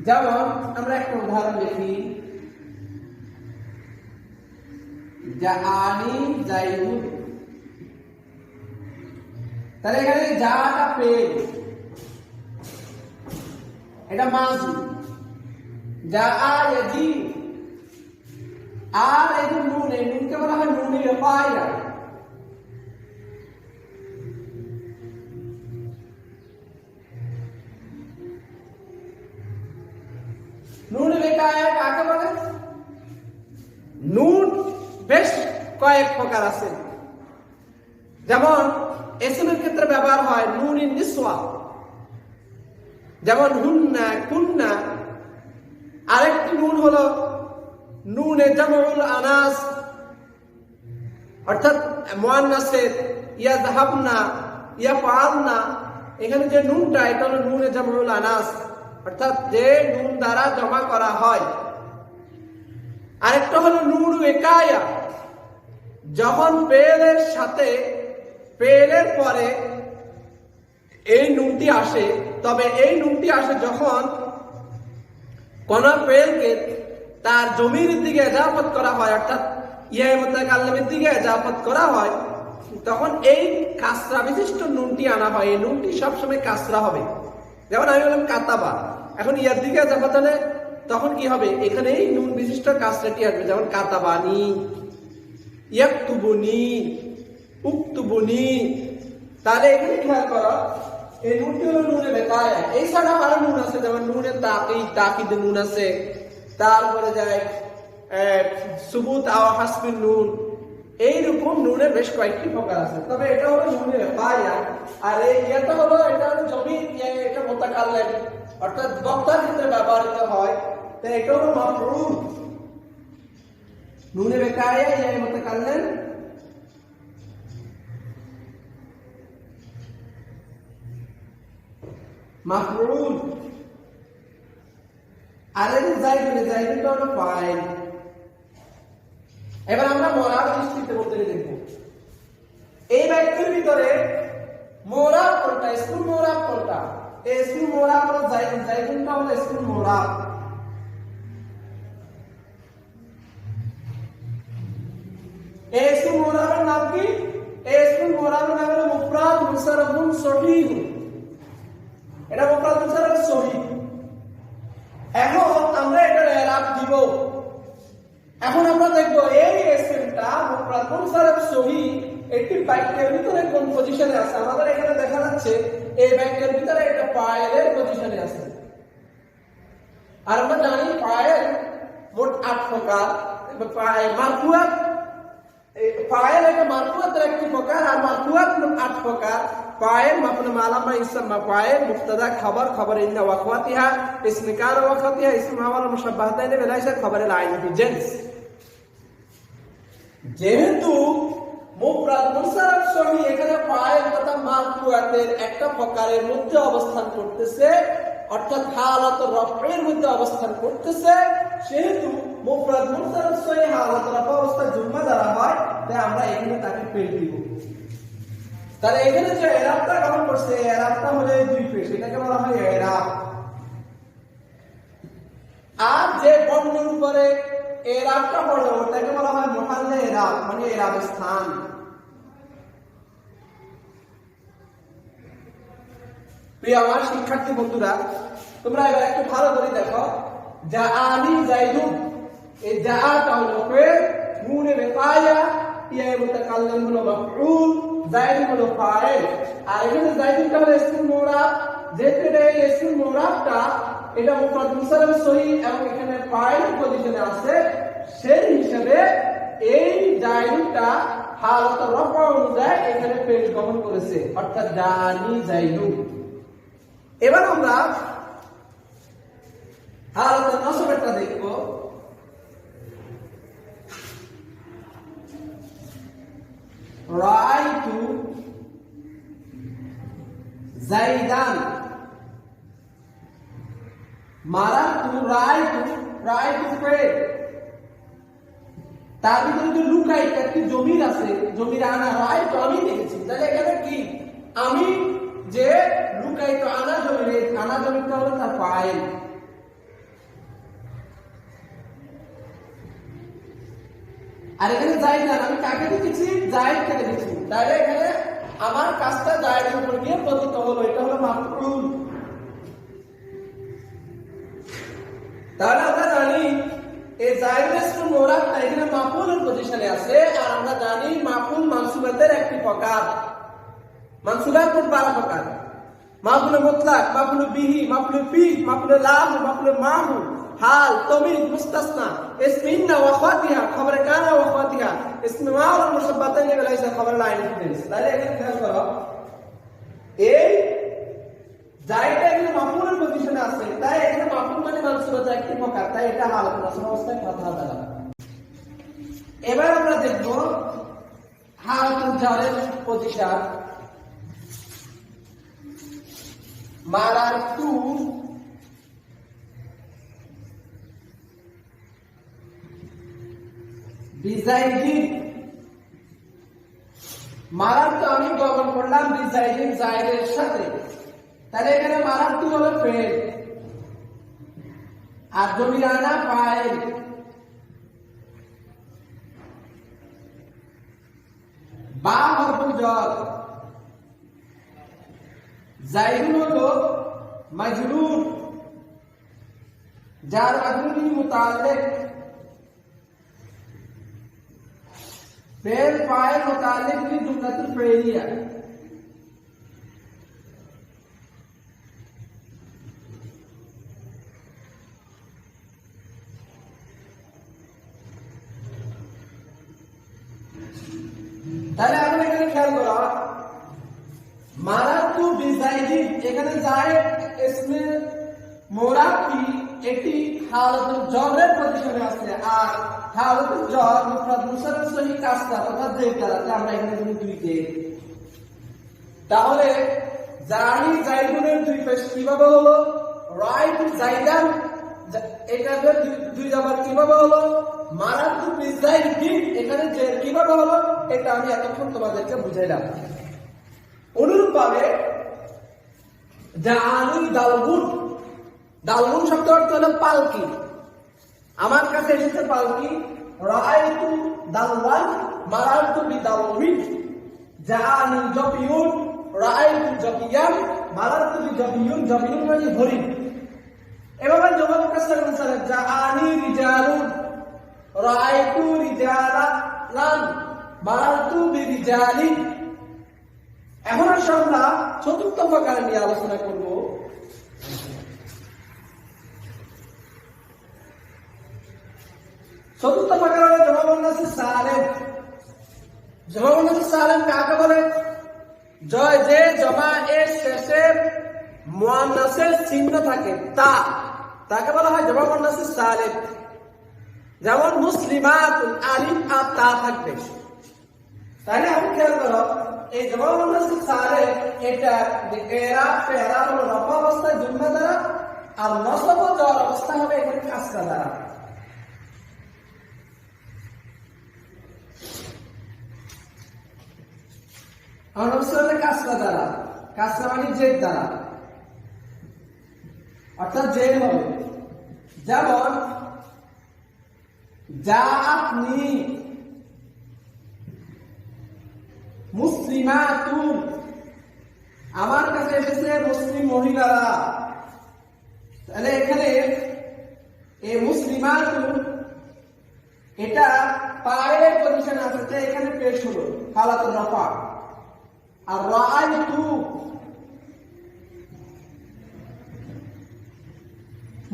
যেমন আমরা একটা উদাহরণ দেখি, জাআনি যাইদুন, তাহলে এখানে জাটা পেল, এটা মাজি, জাআ ইয়াজি, আর এই যে নুন, এই নুনকে বলা হয় নুন ইফাইয়া। নুন বেকায়া কাকে বলে? নুন বেশ কয়েক প্রকার আছে, যেমন ইসমের ক্ষেত্রে ব্যবহার হয় নুন নিসওয়া, যেমন হুন্না, কুন্না। আরেকটি নুন হলো নুনে জামউল আনাস, অর্থাৎ মুআন্নাসের ইয়াযহাবনা, ইয়াফআলনা, এখানে যে নুনটা এটা হলো নুনে জামউল আনাস, অর্থাৎ যে নুন দ্বারা জমা করা হয়। আরেকটা হলো নুন ওয়াকায়া, যখন পেলের সাথে, পেলের পরে এই নুনটি আসে, তবে এই নুনটি আসে যখন কোন পেলকে তার জমির দিকে ইজাফত করা হয়, অর্থাৎ ইয়া মুতাকাল্লিমের দিকে ইজাফত করা হয়, তখন এই কাসরা বিশিষ্ট নুনটি আনা হয়। এই নুনটি সবসময় কাসরা হবে। যেমন আমি বললাম কাতাবা, এখন ইয়ার দিকে ইজাফত হলে তখন কি হবে? এখানে এই নুন বিশিষ্ট কাসরাটি আসবে, যেমন কাতাবানি, ইয়াকতুবুনি, উকতুবুনি। তাহলে এখানে খেয়াল করো, এই নুনটি হলো নুনে বেকায়া। এই ছাড়া আরো নুন আছে, যেমন নুনে তাকিদ, তাকিদ নুন আছে, তারপরে যায় সুবুত আও হাসবিন নুন। এইরকম নুনের বেশ কয়েকটি প্রকার আছে, তবে এটা হলো নুনে বেকায়া। আর এই এটা হলো জমির, এটা মুতাকাল্লিম, অর্থাৎ বক্তার ক্ষেত্রে ব্যবহৃত হয়, তাই এটা হলো মাফউল। নুনে বেকায়া ইয়া মুতাকাল্লিম, মাফউল। আর এই যাইদুন, যাইদুনটা হলো ফাইল। এবার আমরা মোরাব দৃষ্টিতে বলতে দেখব, এই বাক্যের ভিতরে মোরাব কোনটা, ইসমুল মোরাব কোনটা? এই ইসমুল মোরাব হলো যাইদুন, যাইদুনটা হলো ইসমুল মোরাব। এই ইসমুল মোরাবের নাম কি? এই ইসমুল মোরাবের নাম হলো মুফরাদ মুনসারিফুন সহিহ। এটা মুফরাদ মুনসারিফ সহিহ। এখন আমরা এটার ইরাব দিব। এখন আমরা দেখব এই ইসমটা মুফরাদ মুনসারিফ সহিহ একটি বাক্যের ভিতরে কোন পজিশনে আছে। আমাদের এখানে দেখা যাচ্ছে এই বাক্যের ভিতরে এটা ফাইলের পজিশনে আছে। আর আমরা জানি ফাইল মোট 8 প্রকার। মারফুয়াত, ফাইল একটা মারফুয়াতের একটি প্রকার, আর মারফুয়াত মোট 8 প্রকার। ফাইল মাফুল মালামা ইসম ফাইল, মুবতাদা খবর, খবর ইন্না ওয়া আখওয়াতিহা, ইসম কান ওয়া আখওয়াতিহা, ইসম হাওয়াল মুশাব্বাহাতাইন বিলাইসা, খবর আল-আইন ফি জিনস। যেহেতু মুফরাদ মুনসারিফ সহি এখানে ফাইল তথা মারফুয়াতের একটা প্রকারের মধ্যে অবস্থান করতেছে, অর্থাৎ হালাতুর রফের মধ্যে অবস্থান করতেছে, সেহেতু মুফরাদ মুনসারিফ সহি হালাতুর রফ অবস্থা জুম্মা দ্বারা হয়, তাই আমরা এখানে তাকে পেশ দিব। তাহলে এখানে যে ইরাবটা গ্রহণ করছে, ইরাবটা হলো দুই পেশ, এটাকে বলা হয় ইরাব। আর যে বর্ণের উপরে ইরাবটা হলো ওটাকে বলা হয় মুহাল্লা ইরাব, মানে ইরাব স্থান। প্রিয় আমার শিক্ষার্থী বন্ধুরা, তোমরা এবার একটু ভালো করে দেখো, জাআনি যাইদুন, এই জাআটা হলো ফেল, নুনে বেকায়া, ইয়া মুতাকাল্লিম হলো মাফউল, যাইদুন হলো ফাইল। আর এখানে যাইদুনটা হলো ইসমুল মুরাব, যেহেতু এটা ইসমুল মুরাবটা এটা মুফরাদ মুনসারিফ সহি এবং এখানে ফাইল পজিশনে আছে, সেই হিসাবে এই যাইদুনটা হালাত রফা অনুযায়ী এখানে পেশ গ্রহণ করেছে, অর্থাৎ জাআনি যাইদুন। এবার আমরা হালাত নসবেরটা দেখব। রাআইতু যাইদান, মারাতু রাআইতু, রাআইতু ফেল, তার ভিতরে যে লুকায়িত একটি জমির আছে, জমির আনা, রাআইতু আমি দেখেছি, তাহলে এখানে কি আমি যে লুকায়িত আনা জমির, আনা জমিটা হলো তার ফাইল। আর এখানে যাইদান আমি কাকে দেখেছি, যায়েদকে দেখেছি, তাহলে এখানে আমার কাজটা যায়েদের উপর গিয়ে পতিত হলো, এটা হলো মাফউল। তাহলে আমরা জানি এই যায়েদ ইসমুল মুরাবটা এখানে মাফউলের পজিশনে আছে, আর আমরা জানি মাফউল মানসুবাতের একটি প্রকার। মানসুবাত মোট 12 প্রকার: মাফউল মুতলাক, মাফউল বিহি, মাফউল ফি, মাফউল লাহ, মাফউল মাহু, হাল, তমিদ, মুস্তাসনা, ইসম ইন্না ওয়া আখওয়াতিহা, খবর কানা ওয়া আখওয়াতিহা, ইসম মাউল মুশাব্বাতাইন বিলাইসা, খবর আল-আইন ফি জিনস। তাহলে এখানে খেয়াল করো, এই যাইটা এখানে মাফউলের পজিশনে আছে, তাই এখানে মাফউল মানে মানসুবাতের একটি প্রকার, তাই এটা হালাত নসব অবস্থায় কথা বলা। এবার আমরা দেখব হালাতুল জারের পজিশন। মারাতু বিজাইদিন, মারাতু আমি গমন করলাম বিজাইদিন, যায়েদের সাথে, তাহলে এখানে মারাতু হলো ফেল, আর জমির আনা ফাইল। বা হরফুল জর, যাইদুন হলো মাজরুর, যার মাজরুর মুতাল্লিক, फेल फाइल मुताल्लिक भी जुमलतुल फ़िलिया। তাহলে আমরা এখানে খেয়াল করো, মারাতু বিজাইদিন, এখানে যায়েদ ইসমে মুরাব কি এটি হালাতুল জরের পজিশনে আছে, আর হালাতুল জর মুফরাদ মুনসারিফ সহি কাসরা অর্থাৎ যে দ্বারা আমরা এখানে যদি দুইতে, তাহলে জানি যাইদুনের দুই পেশ কিভাবে হলো, রাআইতু যাইদান, এটা দুই জবর কিভাবে হলো, মারাতু বিজাইদিন এখানে যে কিভাবে হলো, এটা আমি এতক্ষণ তোমাদেরকে বুঝাইলাম। অনুরূপভাবে জানি দালগুন, দালগুন শব্দ অর্থ হলো পালকি, আমার কাছে এসেছে পালকি। রাআইতু দালওয়ান, মারাতু বিদালউইন, জাআনি জাবিয়ুন, রাআইতু জাবিয়ান, মারাতু বিজাবিয়ুন, জাবিয়ুন মানে হরিণ। এভাবে জবাব কাসরা মুনসারিফ, জাআনি রিজালুন, রাআইতু রিজালান, মারাতু বিরিজালিন। এখন আমরা চতুর্থ প্রকার নিয়ে আলোচনা করব। চতুর্থ প্রকার হলো জমা মুন্নাসির সালেম। জমা মুন্নাসির সালেম কাকে বলে? জয় যে জমা এর শেষে মুয়ান্নাসের চিহ্ন থাকে তাকে বলা হয় জমা মুন্নাসির সালেম। যেমন মুসলিমাত আলিফ আর তা থাকবে। তাহলে আপনি খেয়াল করো এই জমা মুন্নাসির সালেম এটা এরাব ফেরাব হলো রফা অবস্থায় জুম্মা দ্বারা, আর নসব ও জর অবস্থা হবে এখানে কাসরা দ্বারা। কাসরা দ্বারা, কাসরা মানে জেদ দ্বারা, অর্থাৎ জেদ হবে। যেমন জাআতনি মুসলিমাতুন, আমার কাছে এসেছে মুসলিম মহিলারা। তাহলে এখানে এই মুসলিমাতুন এটা পায়ের পজিশনে আছে, এখানে পেশ হলো হালাতুর রফা। আর রাআইতু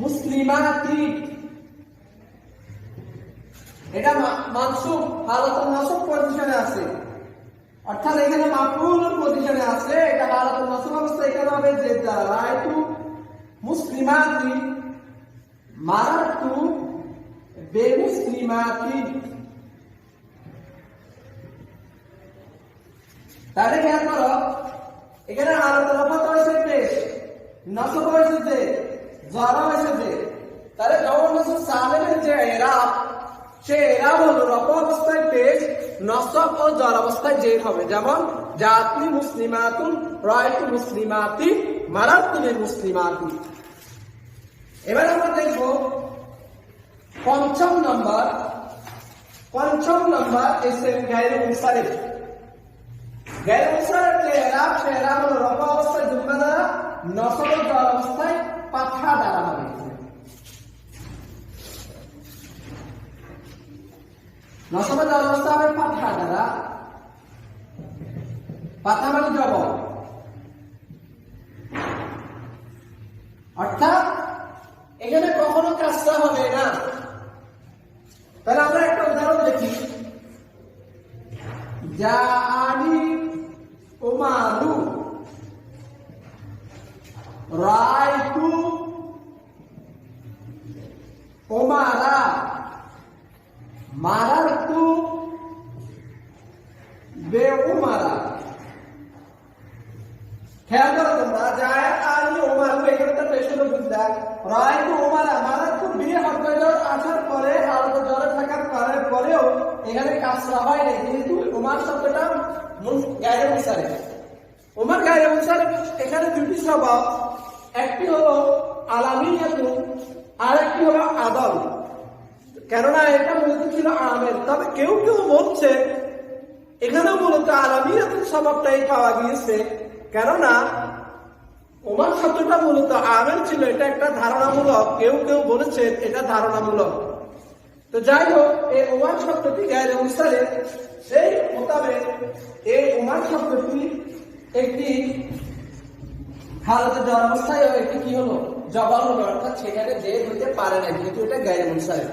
মুসলিমাতি এটা মানসুব হালাতুন নাসব পজিশনে আছে, অর্থাৎ এখানে মাফউলের পজিশনে আছে, এটা হালাতুন নাসব অবস্থা। এখানে হবে জেদ দ্বারা রাআইতু মুসলিমাতি মারাতু বেমুসলিমাতি। তাহলে খেয়াল করো এখানে হালাতুর রফা হয়েছে পেশ, নাসব হয়েছে যে, জরা হয়েছে যে। তাহলে জমা মুন্নাসির সালেমের যে এরাব, সে এরাব হলো রফা অবস্থায় পেশ, নসব ও জর অবস্থায় জেদ হবে। যেমন জাআতনি মুসলিমাতুন রাআইতু মুসলিমাতি মারাতু বিমুসলিমাতি। এবার আমরা দেখব পঞ্চম নাম্বার ইসম গায়রে মুনসারিফ। গায়রে মুনসারিফ যে এরাব, সে এরাব হলো রফা অবস্থায় জুম্মা দ্বারা, নসব ও জর অবস্থায় পাথা দ্বারা হবে। নসব ও জর অবস্থা হবে পাথা দ্বারা। পাথা মানে জবর, অর্থাৎ এখানে কখনো কাসরা হবে না। তাহলে আমরা একটা উদাহরণ দেখি। জাআনি উমারু রাআইতু উমারা মারারতু বেউমারা। খেয়াল করো তোমরা, জাআনি উমারু এখানটা পেশানো বুঝলা, রাআইতু উমারা মারারতু বিয়ে হরফে আসার পরে হালকা জ্বরে থাকার পরেও এখানে কাসরা হয় না, যেহেতু উমার শব্দটা গায়রে মুনসারিফ। উমার গায়রে মুনসারিফ এখানে দুটি স্বভাব, একটি হলো আলামিয়াতু আর একটি হলো আদল। কেননা এটা মূলত ছিল আমের, তবে কেউ কেউ বলছে এখানে মূলত আলামিয়াতুর স্বভাবটাই পাওয়া গিয়েছে, কেননা উমার শব্দটা মূলত আমের ছিল। এটা একটা ধারণামূলক, কেউ কেউ বলেছেন এটা ধারণামূলক। তো যাই হোক, এই উমার শব্দটি গায়রে মুনসারিফ, সেই মোতাবেক এই উমার শব্দটি একটি হালতে জ্বর অবস্থায় একটি কি হলো জবর হলো, অর্থাৎ সেখানে যে হইতে পারে না, যেহেতু এটা গায়রে মুনসারিফ।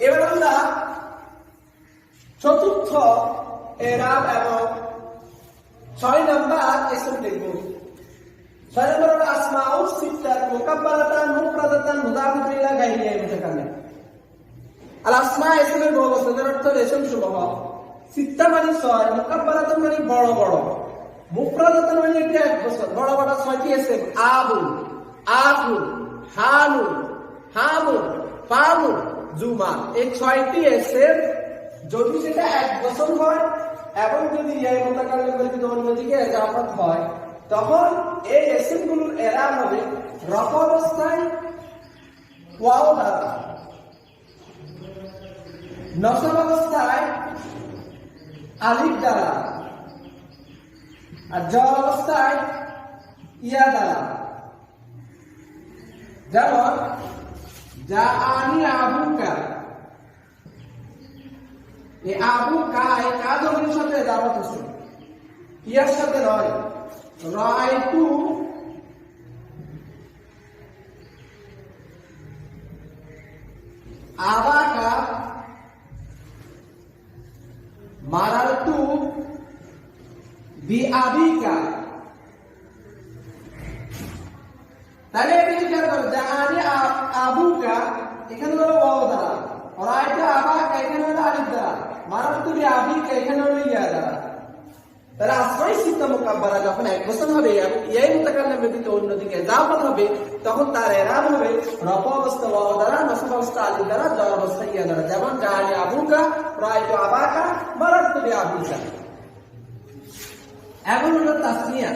এবার আমরা চতুর্থ এরাব এবং 6 নাম্বার ইসম দেখব। 6 নম্বর হলো আসমাউস সিত্তাত মুকাব্বারাতান মুফরাদাতান মুযাফাতুন ইলা গায়রিহা মুতাকাল্লিম। আল আসমা ইসমের বহুবচনের অর্থ ইসম সমূহ। সিত্তা মানে 6, মুকাব্বারাতান মানে বড় বড়, মুফরাদাতান মানে এটা এক বছর, বড় বড় 6টি ইসম। আবুল, আকুল, হালুল, হামুল, ফালুল, জুমাল, এই 6টি ইসম যদি সেটা এক বছর হয় এবং যদি এই মুতাকাল্লিমের যদি অন্যদিকে ইজাফাত হয়, তখন এই ইসমগুলোর এরাব হবে রফা অবস্থায় ওয়াও দ্বারা, নসব অবস্থায় আলিফ দ্বারা, আর জর অবস্থায় ইয়া দ্বারা। যেমন জাআনি আবুকা, এই আবুকা এই কাজের সাথে ইজাফাত হচ্ছে, ইয়ার সাথে নয়। রাআইতু আবাকা মারারতু বিআবিকা। তাহলে এখানে খেয়াল করো জাআনি আবুকা এখানে হলো ওয়াও দ্বারা, রাআইতু আবাকা এখানে হলো আলিফ দ্বারা, মারারতু বিআবিকা এখানে হলো ইয়া দ্বারা। তাহলে আসমাই সিত্তা মুকাব্বারা যখন এক বচন হবে এবং ইয়াই মুতাকাল্লিম ব্যতীত অন্যদিকে ইজাফাত হবে তখন তার ইরাব হবে রফা অবস্থা ওয়াও দ্বারা, নসব অবস্থা আলিফ দ্বারা, জার অবস্থা ইয়া দ্বারা। যেমন জাআনি আবুকা, রাআইতু আবাকা, মারারতু বিআবিকা। এখন হলো তাসনিয়া।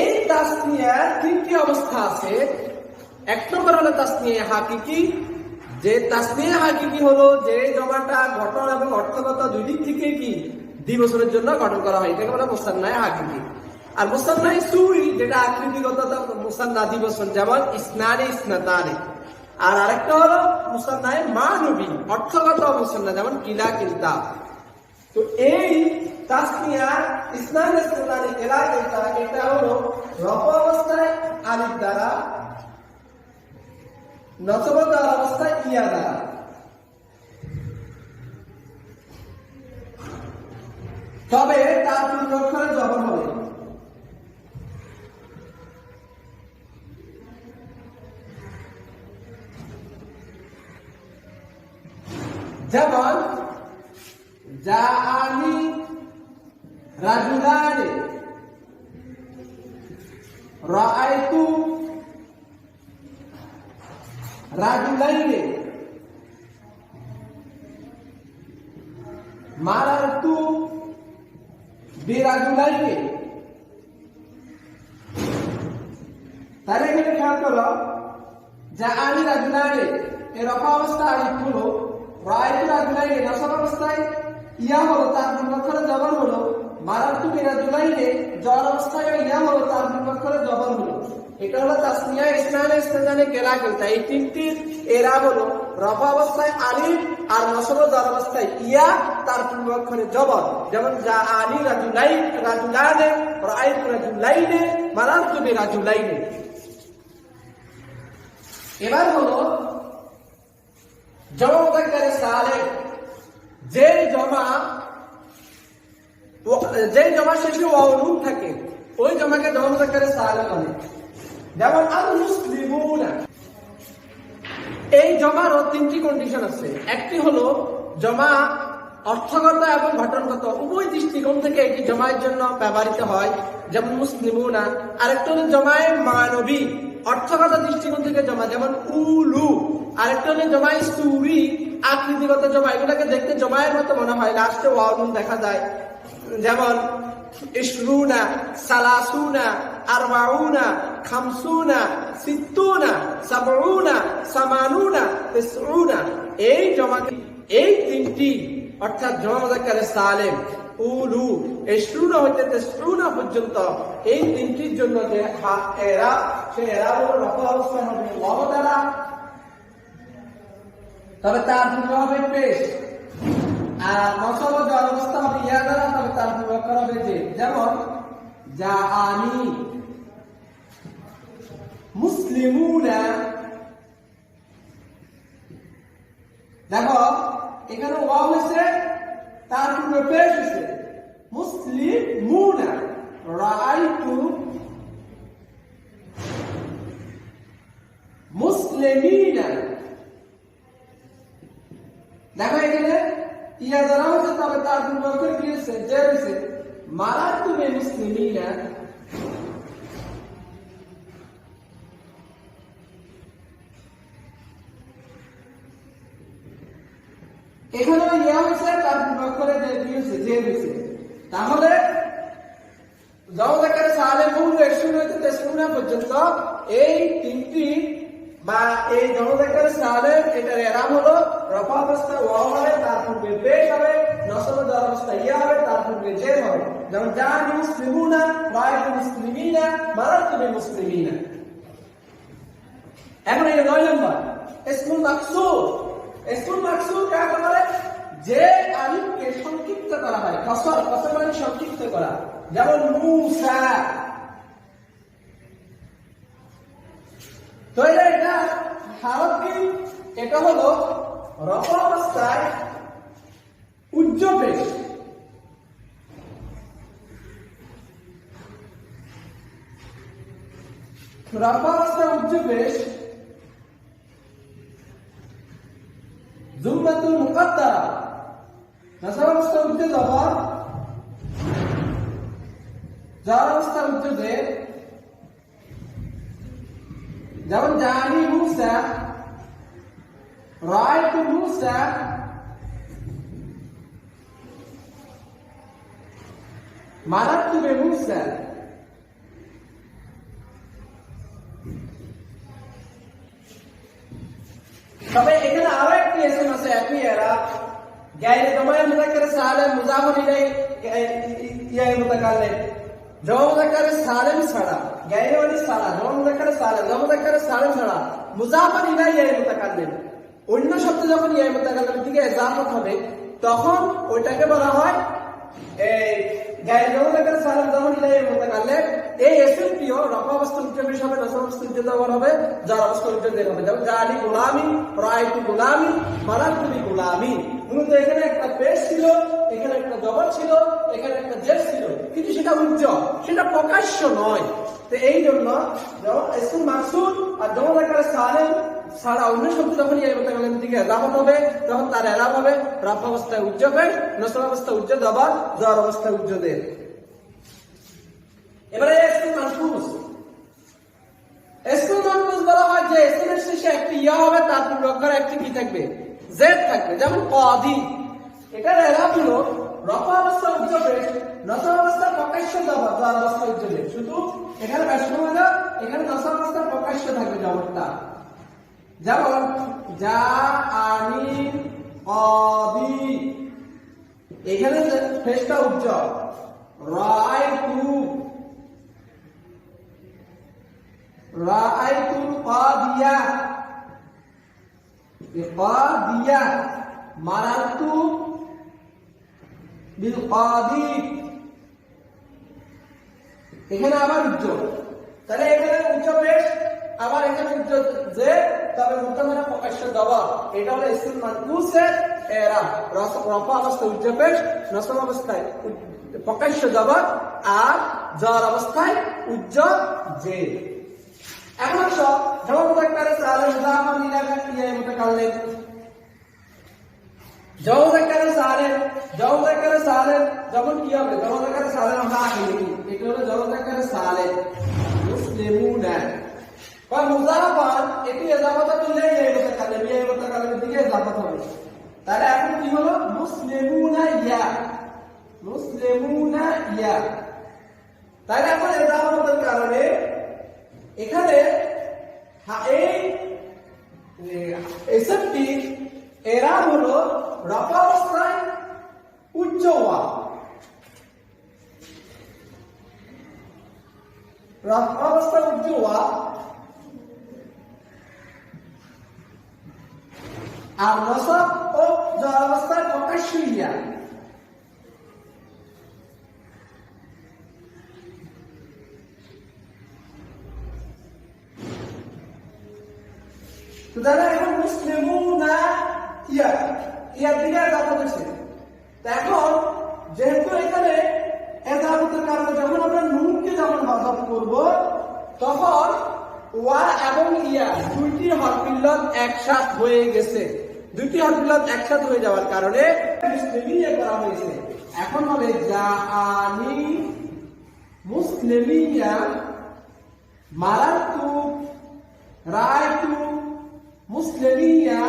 এই তাসনিয়ার তিনটি অবস্থা আছে। এক নম্বর হলো তাসনিয়া হাকিকি। যে তাসনিয়া হাকিকি হলো যে জমাটা গঠন এবং অর্থগত দুই দিক থেকে কি দ্বিবচনের জন্য গঠন করা হয়, এটাকে বলে মুসান্নায়ে হাকিকি। আর মুসান্নায়ে সুরি যেটা আকৃতিগত মুসান্না দ্বিবচন, যেমন ইসনানি ইসনাতানি। আর আরেকটা হলো মুসান্নায়ে মানবী অর্থগত মুসান্না, যেমন কিলা কিলতা। তো এই তাসনিয়া ইসনানি ইসনাতানি কিলা কিলতা এটা হলো রফা অবস্থায় আলিফ দ্বারা, নসব অবস্থায় ইয়া দ্বারা। তবে তার পূর্ণক্ষরে জবর হবে। যেমন জাআনি রাজুলানি, রাআইতু রাজুলাইনি, মারারতু বিরাজুলাইনি। তাহলে এখানে খেয়াল করো জাআনি রাজুলানি এর রফা অবস্থা আলিফ হলো, রাআইতু রাজুলাইনি নসব অবস্থায় ইয়া হলো, তার পূর্ণক্ষরে জবর হলো, মারারতু বিরাজুলাইনি জ্বর অবস্থায় ইয়া হলো, তার পূর্ণক্ষরে জবর হলো। এটা হলো তাসনিয়া ইসনানি ইসনাতানি কিলা কিলতা। এই তিনটির ইরাব হলো রফা অবস্থায় আলিফ আর নসব জ্বর অবস্থায় ইয়া, তার পূর্ণক্ষরে জবর। যেমন জাআনি রাজুলাইন রাজুলানি, রাআইতু রাজুলাইনি, মারারতু বিরাজুলাইনি। এবার হলো জমা মুযাক্কার সালিম। যে জমা শেষে ওয়াও নুন থাকে ওই জমাকে জমা মুযাক্কার সালিম বলে। যেমন আল মুসলিমুনা। এই জমার তিনটি কন্ডিশন আছে। একটি হলো জমা অর্থগত এবং গঠনগত উভয় দৃষ্টিকোণ থেকে এটি জমায়ের জন্য ব্যবহৃত হয়, যেমন মুসলিমুনা। আরেকটা হলো জমায়ে মানবী অর্থগত দৃষ্টিকোণ থেকে জমা, যেমন উলু। আরেকটা হলো জমায়ে সুরি আকৃতিগত জমা, এগুলোকে দেখতে জমায়ের মতো মনে হয়, লাস্টে ওয়াও নুন দেখা যায়। যেমন ইশরুনা, সালাসুনা, আরবাউনা, খামসুনা, সিত্তুনা, সাবউনা, সামানুনা, তিসউনা। এই জমাকে এই তিনটি অর্থাৎ জমা মুযাক্কার সালিম উলু ইশরুনা হইতে তিসউনা পর্যন্ত এই তিনটির জন্য যে এরাব, সেই এরাব হলো রফা অবস্থায় হবে ওয়াও দ্বারা, তবে তার পূর্ব হবে পেশ। আর নসব জ্বর অবস্থা হবে ইয়া দ্বারা, তবে তার পূর্বাক্ষর হবে যে। যেমন জাআনি মুসলিমুনা। দেখো এখানে ওয়াও হয়েছে, তার পূর্বে পেশ হয়েছে মুসলিমুনা। রাআইতু মুসলিমিনা। দেখো এখানে ইয়া দ্বারা হচ্ছে, তবে তার পূর্বাক্ষর কি হয়েছে যে হয়েছে মারারতু বিল-মুসলিমিনা। এখানে ইয়া হয়েছে, তার পূর্বাক্ষরে যে কি হয়েছে যে হয়েছে। তাহলে জমা মুযাক্কার সালিম মুন ইশরুনা হইতে তিসউনা পর্যন্ত এই তিনটি বা এই জমা মুযাক্কার সালিম এটার ইরাব হলো রফা অবস্থায় ওয়াও হবে, তার পূর্বে পেশ হবে, নসব জ্বর অবস্থায় ইয়া হবে, তার পূর্বে জের হবে। যেমন জাআনি মুসলিমুনা, রাআইতু মুসলিমিনা, মারারতু বিল-মুসলিমিনা। এখন এই 9 নম্বর ইসমুল মাকসুর। ইসমুল মাকসুর কাকে বলে? যে আলিফকে সংক্ষিপ্ত করা হয়, কসর মানে সংক্ষিপ্ত করা। যেমন মুসা, তো এটা হালত কি? এটা হলো রফা অবস্থায় উজ্জ পেশ। রফা অবস্থায় উজ্জ পেশ জুমলাতুল মুকাদ্দারা। নাসব অবস্থা উজ্জ জবর, জার অবস্থা উজ্জ জের। যেমন জানি মুসা, রাআইতু মুসা, মারাতু বিমুসা। তবে এখানে আরো একটি এসএম আছে একই এরা গায়রে জমায়ে মুযাক্কার সালিম মুযাফর ইলাইহি ইয়ায়ে মুতাকাল্লিম। জমা মুযাক্কার সালিম ছাড়া গায়রে ওয়ালি সালা জমা মুযাক্কার সালিম ছাড়া মুযাফর ইলাইহি ইয়ায়ে মুতাকাল্লিম অন্য শব্দ যখন ইয়ায়ে মুতাকাল্লিম থেকে ইজাফত হবে তখন ওইটাকে বলা হয় এই গায়রে জমা মুযাক্কার সালিম যখন ইলাইহি মুতাকাল্লিম। এই এসএমটিও রফা অবস্থা উজ্জ পেশ হবে, নাসব অবস্থা উজ্জ জবর হবে, জার অবস্থা উজ্জ জের হবে। যেমন জানি গোলামি, রাআইতু গোলামি, মারাতু বি গোলামি। মূলত এখানে একটা পেশ ছিল, এখানে একটা জবর ছিল, এখানে একটা জের ছিল, কিন্তু সেটা উজ্জ, সেটা প্রকাশ্য নয়। তো এই জন্য যখন ইসম মাকসুর আর জমা মুযাক্কার সালিম ছাড়া অন্য শব্দ যখন ইয়া মুতাকাল্লিম দিকে ইজাফত হবে তখন তার ইরাব হবে রফা অবস্থায় উজ্জ পেশ, নাসব অবস্থায় উজ্জ জবর, জার অবস্থায় উজ্জ জের। এবারে ইসম মানকুস। ইসম মানকুস বলা হয় যে ইসমের শেষে একটি ইয়া হবে, তার পূর্বক্ষরে একটি কি থাকবে? জেদ থাকবে। যেমন কাদি, এটার ইরাব হলো রফা অবস্থা উজ্জ পেশ, নাসব অবস্থা প্রকাশ্য জবর, জার অবস্থা উজ্জ জের। শুধু এখানে পেশ হলো, এখানে নাসব অবস্থা প্রকাশ্য থাকবে জবরটা। যেমন জাআনি কাদি, এখানে পেশটা উজ্জ। রাআইতু কাদিয়া, কাদিয়া, মারাতু বিল কাদি, এখানে আবার উজ্জ। তাহলে এখানে উজ্জ পেশ, আবার এখানে উজ্জ যে, তবে মুতামানা প্রকাশ্য জবর। এটা হলো ইসম মানকুসের ইরাব। রফা অবস্থায় উজ্জ পেশ, নাসব অবস্থায় প্রকাশ্য জবর, আর জার অবস্থায় উজ্জ জের। এখন সব জমা মুযাক্কার সালিম মুযাফর ইলাইহি ইয়ায়ে মুতাকাল্লিম। জমা মুযাক্কার সালিম যখন কি হবে? জমা মুযাক্কার সালিম আমরা আগে লিখি, এটা হলো জমা মুযাক্কার সালিম মুসলিমুনা। বা মুযাফর এটি ইজাফত করলে ইয়ায়ে মুতাকাল্লিম দিকে ইজাফত হবে। তাহলে এখন কি হলো? মুসলিমুনা ইয়া, মুসলিমুনা ইয়া। তাহলে এখন ইজাফতের কারণে এখানে এই ইসমটি ইরাব হলো রফা অবস্থায় উজ্জ ওয়া, রফা অবস্থায় উজ্জ ওয়া, আর নাসব ও জার অবস্থায় প্রকাশ্য ইয়া। তো তাহলে এখন মুসলিমুনা ইয়া, ইয়ার দিকে ইজাফত হচ্ছে। এখন যেহেতু এখানে ইজাফতের কারণে যখন আমরা নুনকে যখন হযফ করব তখন ওয়া এবং ইয়া দুইটি হরফ ইল্লাত একসাথ হয়ে গেছে। দুইটি হরফ ইল্লাত একসাথ হয়ে যাওয়ার কারণে মুসলিমিয়া করা হয়েছে। এখন হবে জাআনি মুসলিমিয়া, মারাতু, রাআইতু মুসলিমিয়া,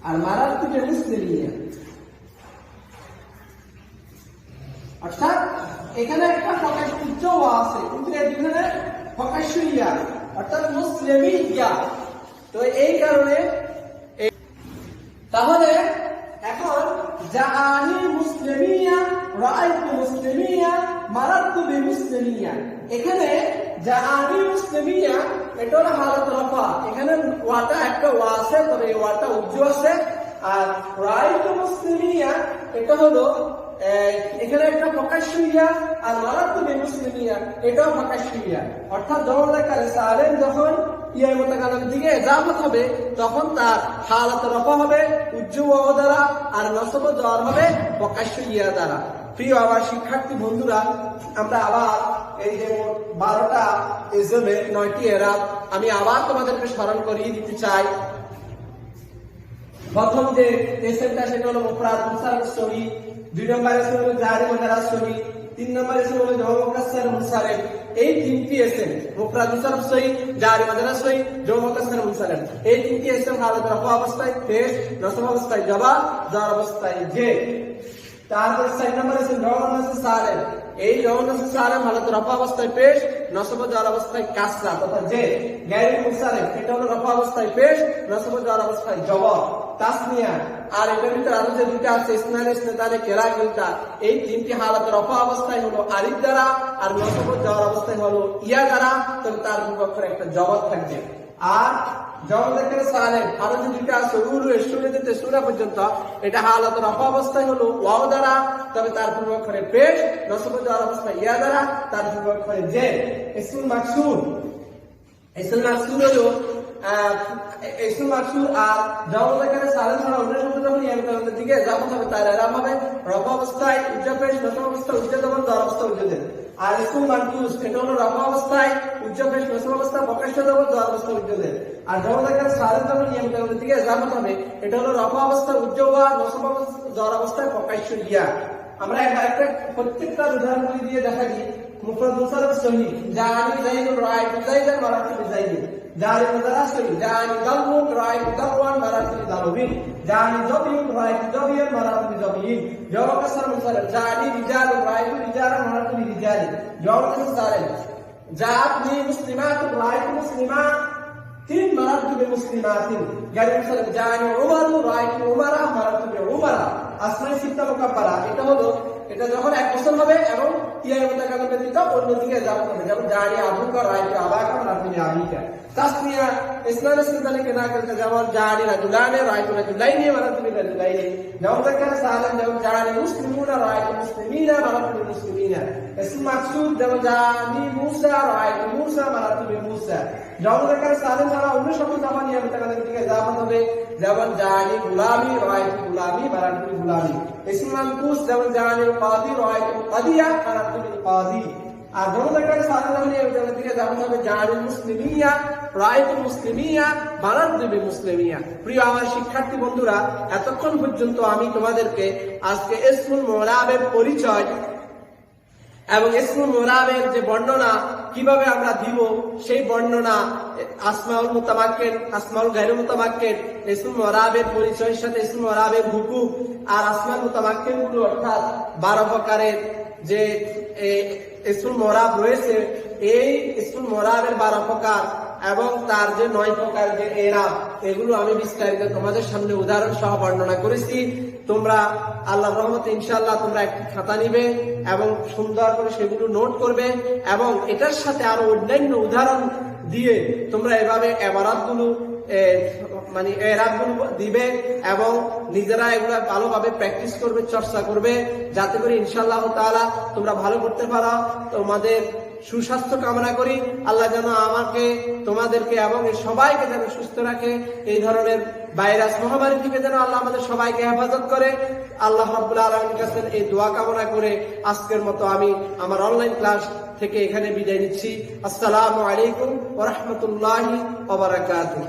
আর মারাতু যে মুসলিমিয়া। অর্থাৎ এখানে একটা প্রকাশ্য উজ্জ ওয়া আছে, কিন্তু এখানে প্রকাশ্য ইয়া, অর্থাৎ মুসলিমিয়া। তো এই কারণে তাহলে এখন জাআনি মুসলিমিয়া, রাআইতু মুসলিমিয়া, মারাতু বিমুসলিমিয়া। এখানে জাআনি মুসলিমিয়া এটা হলো হালাত রফা। এখানে ওয়াটা একটা ওয়া আছে, তবে এই ওয়াটা উজ্জ আছে। আর রাআইতু মুসলিমিয়া এটা হলো এখানে একটা প্রকাশ্য ইয়া আর মারাত্মক মুসলিমিয়া এটাও প্রকাশ্য ইয়া, অর্থাৎ জমলাকালে সালেম যখন ইয়ার মুতাকাল্লিমের দিকে ইজাফত হবে তখন তার হালাত রফা হবে উজ্জু ওয়া দ্বারা আর নসব জ্বর হবে প্রকাশ্য ইয়া দ্বারা। প্রিয় আমার শিক্ষার্থী বন্ধুরা, আমরা আবার এই যে 12টা ইজমে 9টি এরাব আমি আবার তোমাদেরকে স্মরণ করিয়ে দিতে চাই। প্রথম যে এসেমটা সেটা হলো মুফরাদ মুনসারিফ সহি, 2 নম্বর এসেম হলো জারি মুজারাদ সহি, 3 নম্বর এসেম হলো জমা মুকাসসার মুনসারিফ। এই তিনটি এসেম মুফরাদ মুনসারিফ সহি, জারি মুজারাদ সহি, জমা মুকাসসার মুনসারিফ, এই তিনটি এসেম হালত রফা অবস্থায় পেশ, নসব অবস্থায় জবা, জ্বর অবস্থায় যে। তারপর 4 নম্বর এসেম জমা মুকাসসার সালেম, এই জমা মুকাসসার সালেম হালত রফা অবস্থায় পেশ, নসব জ্বর অবস্থায় কাসরা তথা যে। গায়রুল মুনসারিফ এটা হলো রফা অবস্থায় পেশ, নসব জ্বর অবস্থায় জবা তাসনিয়া। আর এটার ভিতরে আরো যে দুইটা আছে ইসনানে ইসনাতানে কেরাকিলটা, এই তিনটি হালাত রফা অবস্থায় হলো আলিফ দ্বারা আর নসব জ্বর অবস্থায় হলো ইয়া দ্বারা, তবে তার বিপক্ষে একটা জবর থাকবে। আর জমলাকালে সালেম আরো যে দুইটা আছে উলু শুরু থেকে সূরা পর্যন্ত, এটা হালাত রফা অবস্থায় হলো ওয়াও দ্বারা, তবে তার বিপক্ষে পেশ, নসব জ্বর অবস্থায় ইয়া দ্বারা, তার বিপক্ষে যে। ইসমুল মাকসুর, ইসমুল মাকসুর হলো ইসমুল মাকসুর আর জমলাকালে সালেম ছাড়া অন্য শব্দ যখন ইয়ার মুতাকাল্লিমের দিকে ইজাফত হবে তার ইরাব হবে রফা অবস্থায় উজ্জা পেশ, নসব অবস্থায় উজ্জা জবর, জ্বর অবস্থায় উজ্জা জের। আর ইসমুল মানকুস এটা হলো রফা অবস্থায় উজ্জা পেশ, নসব অবস্থায় প্রকাশ্য জবর, জ্বর অবস্থায় উজ্জা জের। আর জমলাকালে সালেম যখন ইয়ার মুতাকাল্লিমের দিকে ইজাফত হবে এটা হলো রফা অবস্থায় উজ্জা ওয়া, নসব অবস্থায় জ্বর অবস্থায় প্রকাশ্য ইয়া। আমরা একটা প্রত্যেকটা উদাহরণ দিয়ে দেখা দিই। মুফরাদ মুনসারিফ সহি, জানি যাইদুন রাআইতু যাইদান মারাতু বিযাইদিন, জারি মুজারাদ সহি, জানি দালবুন রাআইতু দালওয়ান মারাতু বিদালবিন, জানি জবিয়ুন রাআইতু জবিয়ান মারাতু বিজবিয়িন। জওয়াব কাসর মুনসারিফ, জানি রিজালুন রাআইতু রিজালান মারাতু বিরিজালিন। জওয়াব কাসর সালেম, জাআতনি মুসলিমাতুন রাআইতু মুসলিমাতিন মারাতু বিমুসলিমাতিন। গায়রুল মুনসারিফ, জানি উমারু রাআইতু উমারা মারাতু বিউমারা। আসমায়ে সিত্তা মুকাব্বারা এটা হলো এটা যখন এক বছর হবে এবং ইয়ার মুতাকাল্লিমের দিকে অন্যদিকে ইজাফত হবে, যেমন জানি আবুকা রাআইতু আবাকা মারাতু বিআবিকা। তাসনিয়া ইসনানে ইসনাতানে কেরাকিলটা যেমন জানি রাজুলানে রাআইতু রাজুলাইনি মারাতু বিরাজুলাইনি। জমলাকালে সালেম যেমন জানি মুসলিমুনা রাআইতু মুসলিমিনা মারাতু বিমুসলিমিনা। ইসমুল মাকসুর যেমন জানি মুসা রাআইতু মুসা মারাতু বিমুসা। জমলাকালে সালেম ছাড়া অন্য শব্দ যখন ইয়ার মুতাকাল্লিমের দিকে ইজাফত হবে, যেমন জানি গুলামি রাআইতু গুলামি মারাতু বিগুলামি। ইসমুল মানকুস যেমন জানি কাদি রাআইতু কাদিয়া মারাতু বিলকাদি। আর জমলাকালে সালেম যখন ইয়ার মুতাকাল্লিমের দিকে ইজাফত হবে জানি মুসলিমিয়া রাআইতু মুসলিমিয়া মারাতু বিমুসলিমিয়া। প্রিয় আমার শিক্ষার্থী বন্ধুরা, এতক্ষণ পর্যন্ত আমি তোমাদেরকে আজকে ইসমুল মুরাবের পরিচয় এবং ইসমুল মুরাবের যে বর্ণনা কিভাবে আমরা দিব সেই বর্ণনা, আসমাউল মুতামাক্কিন, আসমাউল গায়রুল মুতামাক্কিন, ইসমুল মুরাবের পরিচয়ের সাথে ইসমুল মুরাবের হুকুম আর আসমাউল মুতামাক্কিন গুলো অর্থাৎ 12 প্রকারের যে ইসমুল মুরাব রয়েছে, এই ইসমুল মুরাবের 12 প্রকার এবং তার যে 9 প্রকার যে এরাব, এগুলো আমি বিস্তারিত তোমাদের সামনে উদাহরণ সহ বর্ণনা করেছি। তোমরা আল্লাহর রহমতে ইনশাআল্লাহ তোমরা একটি খাতা নিবে এবং সুন্দর করে সেগুলো নোট করবে এবং এটার সাথে আরো অন্যান্য উদাহরণ দিয়ে তোমরা এভাবে এবারাতগুলো মানে এরাবগুলো দিবে এবং নিজেরা এগুলো ভালোভাবে প্র্যাকটিস করবে, চর্চা করবে, যাতে করে ইনশাআল্লাহ তাআলা তোমরা ভালো করতে পারো। তোমাদের সুস্বাস্থ্য কামনা করি। আল্লাহ যেন আমাকে, তোমাদেরকে এবং সবাইকে যেন সুস্থ রাখে। এই ধরনের ভাইরাস মহামারী থেকে যেন আল্লাহ আমাদের সবাইকে হেফাজত করে। আল্লাহ রাব্বুল আলামিনের কাছে এই দোয়া কামনা করে আজকের মতো আমি আমার অনলাইন ক্লাস থেকে এখানে বিদায় নিচ্ছি। আসসালামু আলাইকুম ওয়া রাহমাতুল্লাহি ওয়া বারাকাতুহু।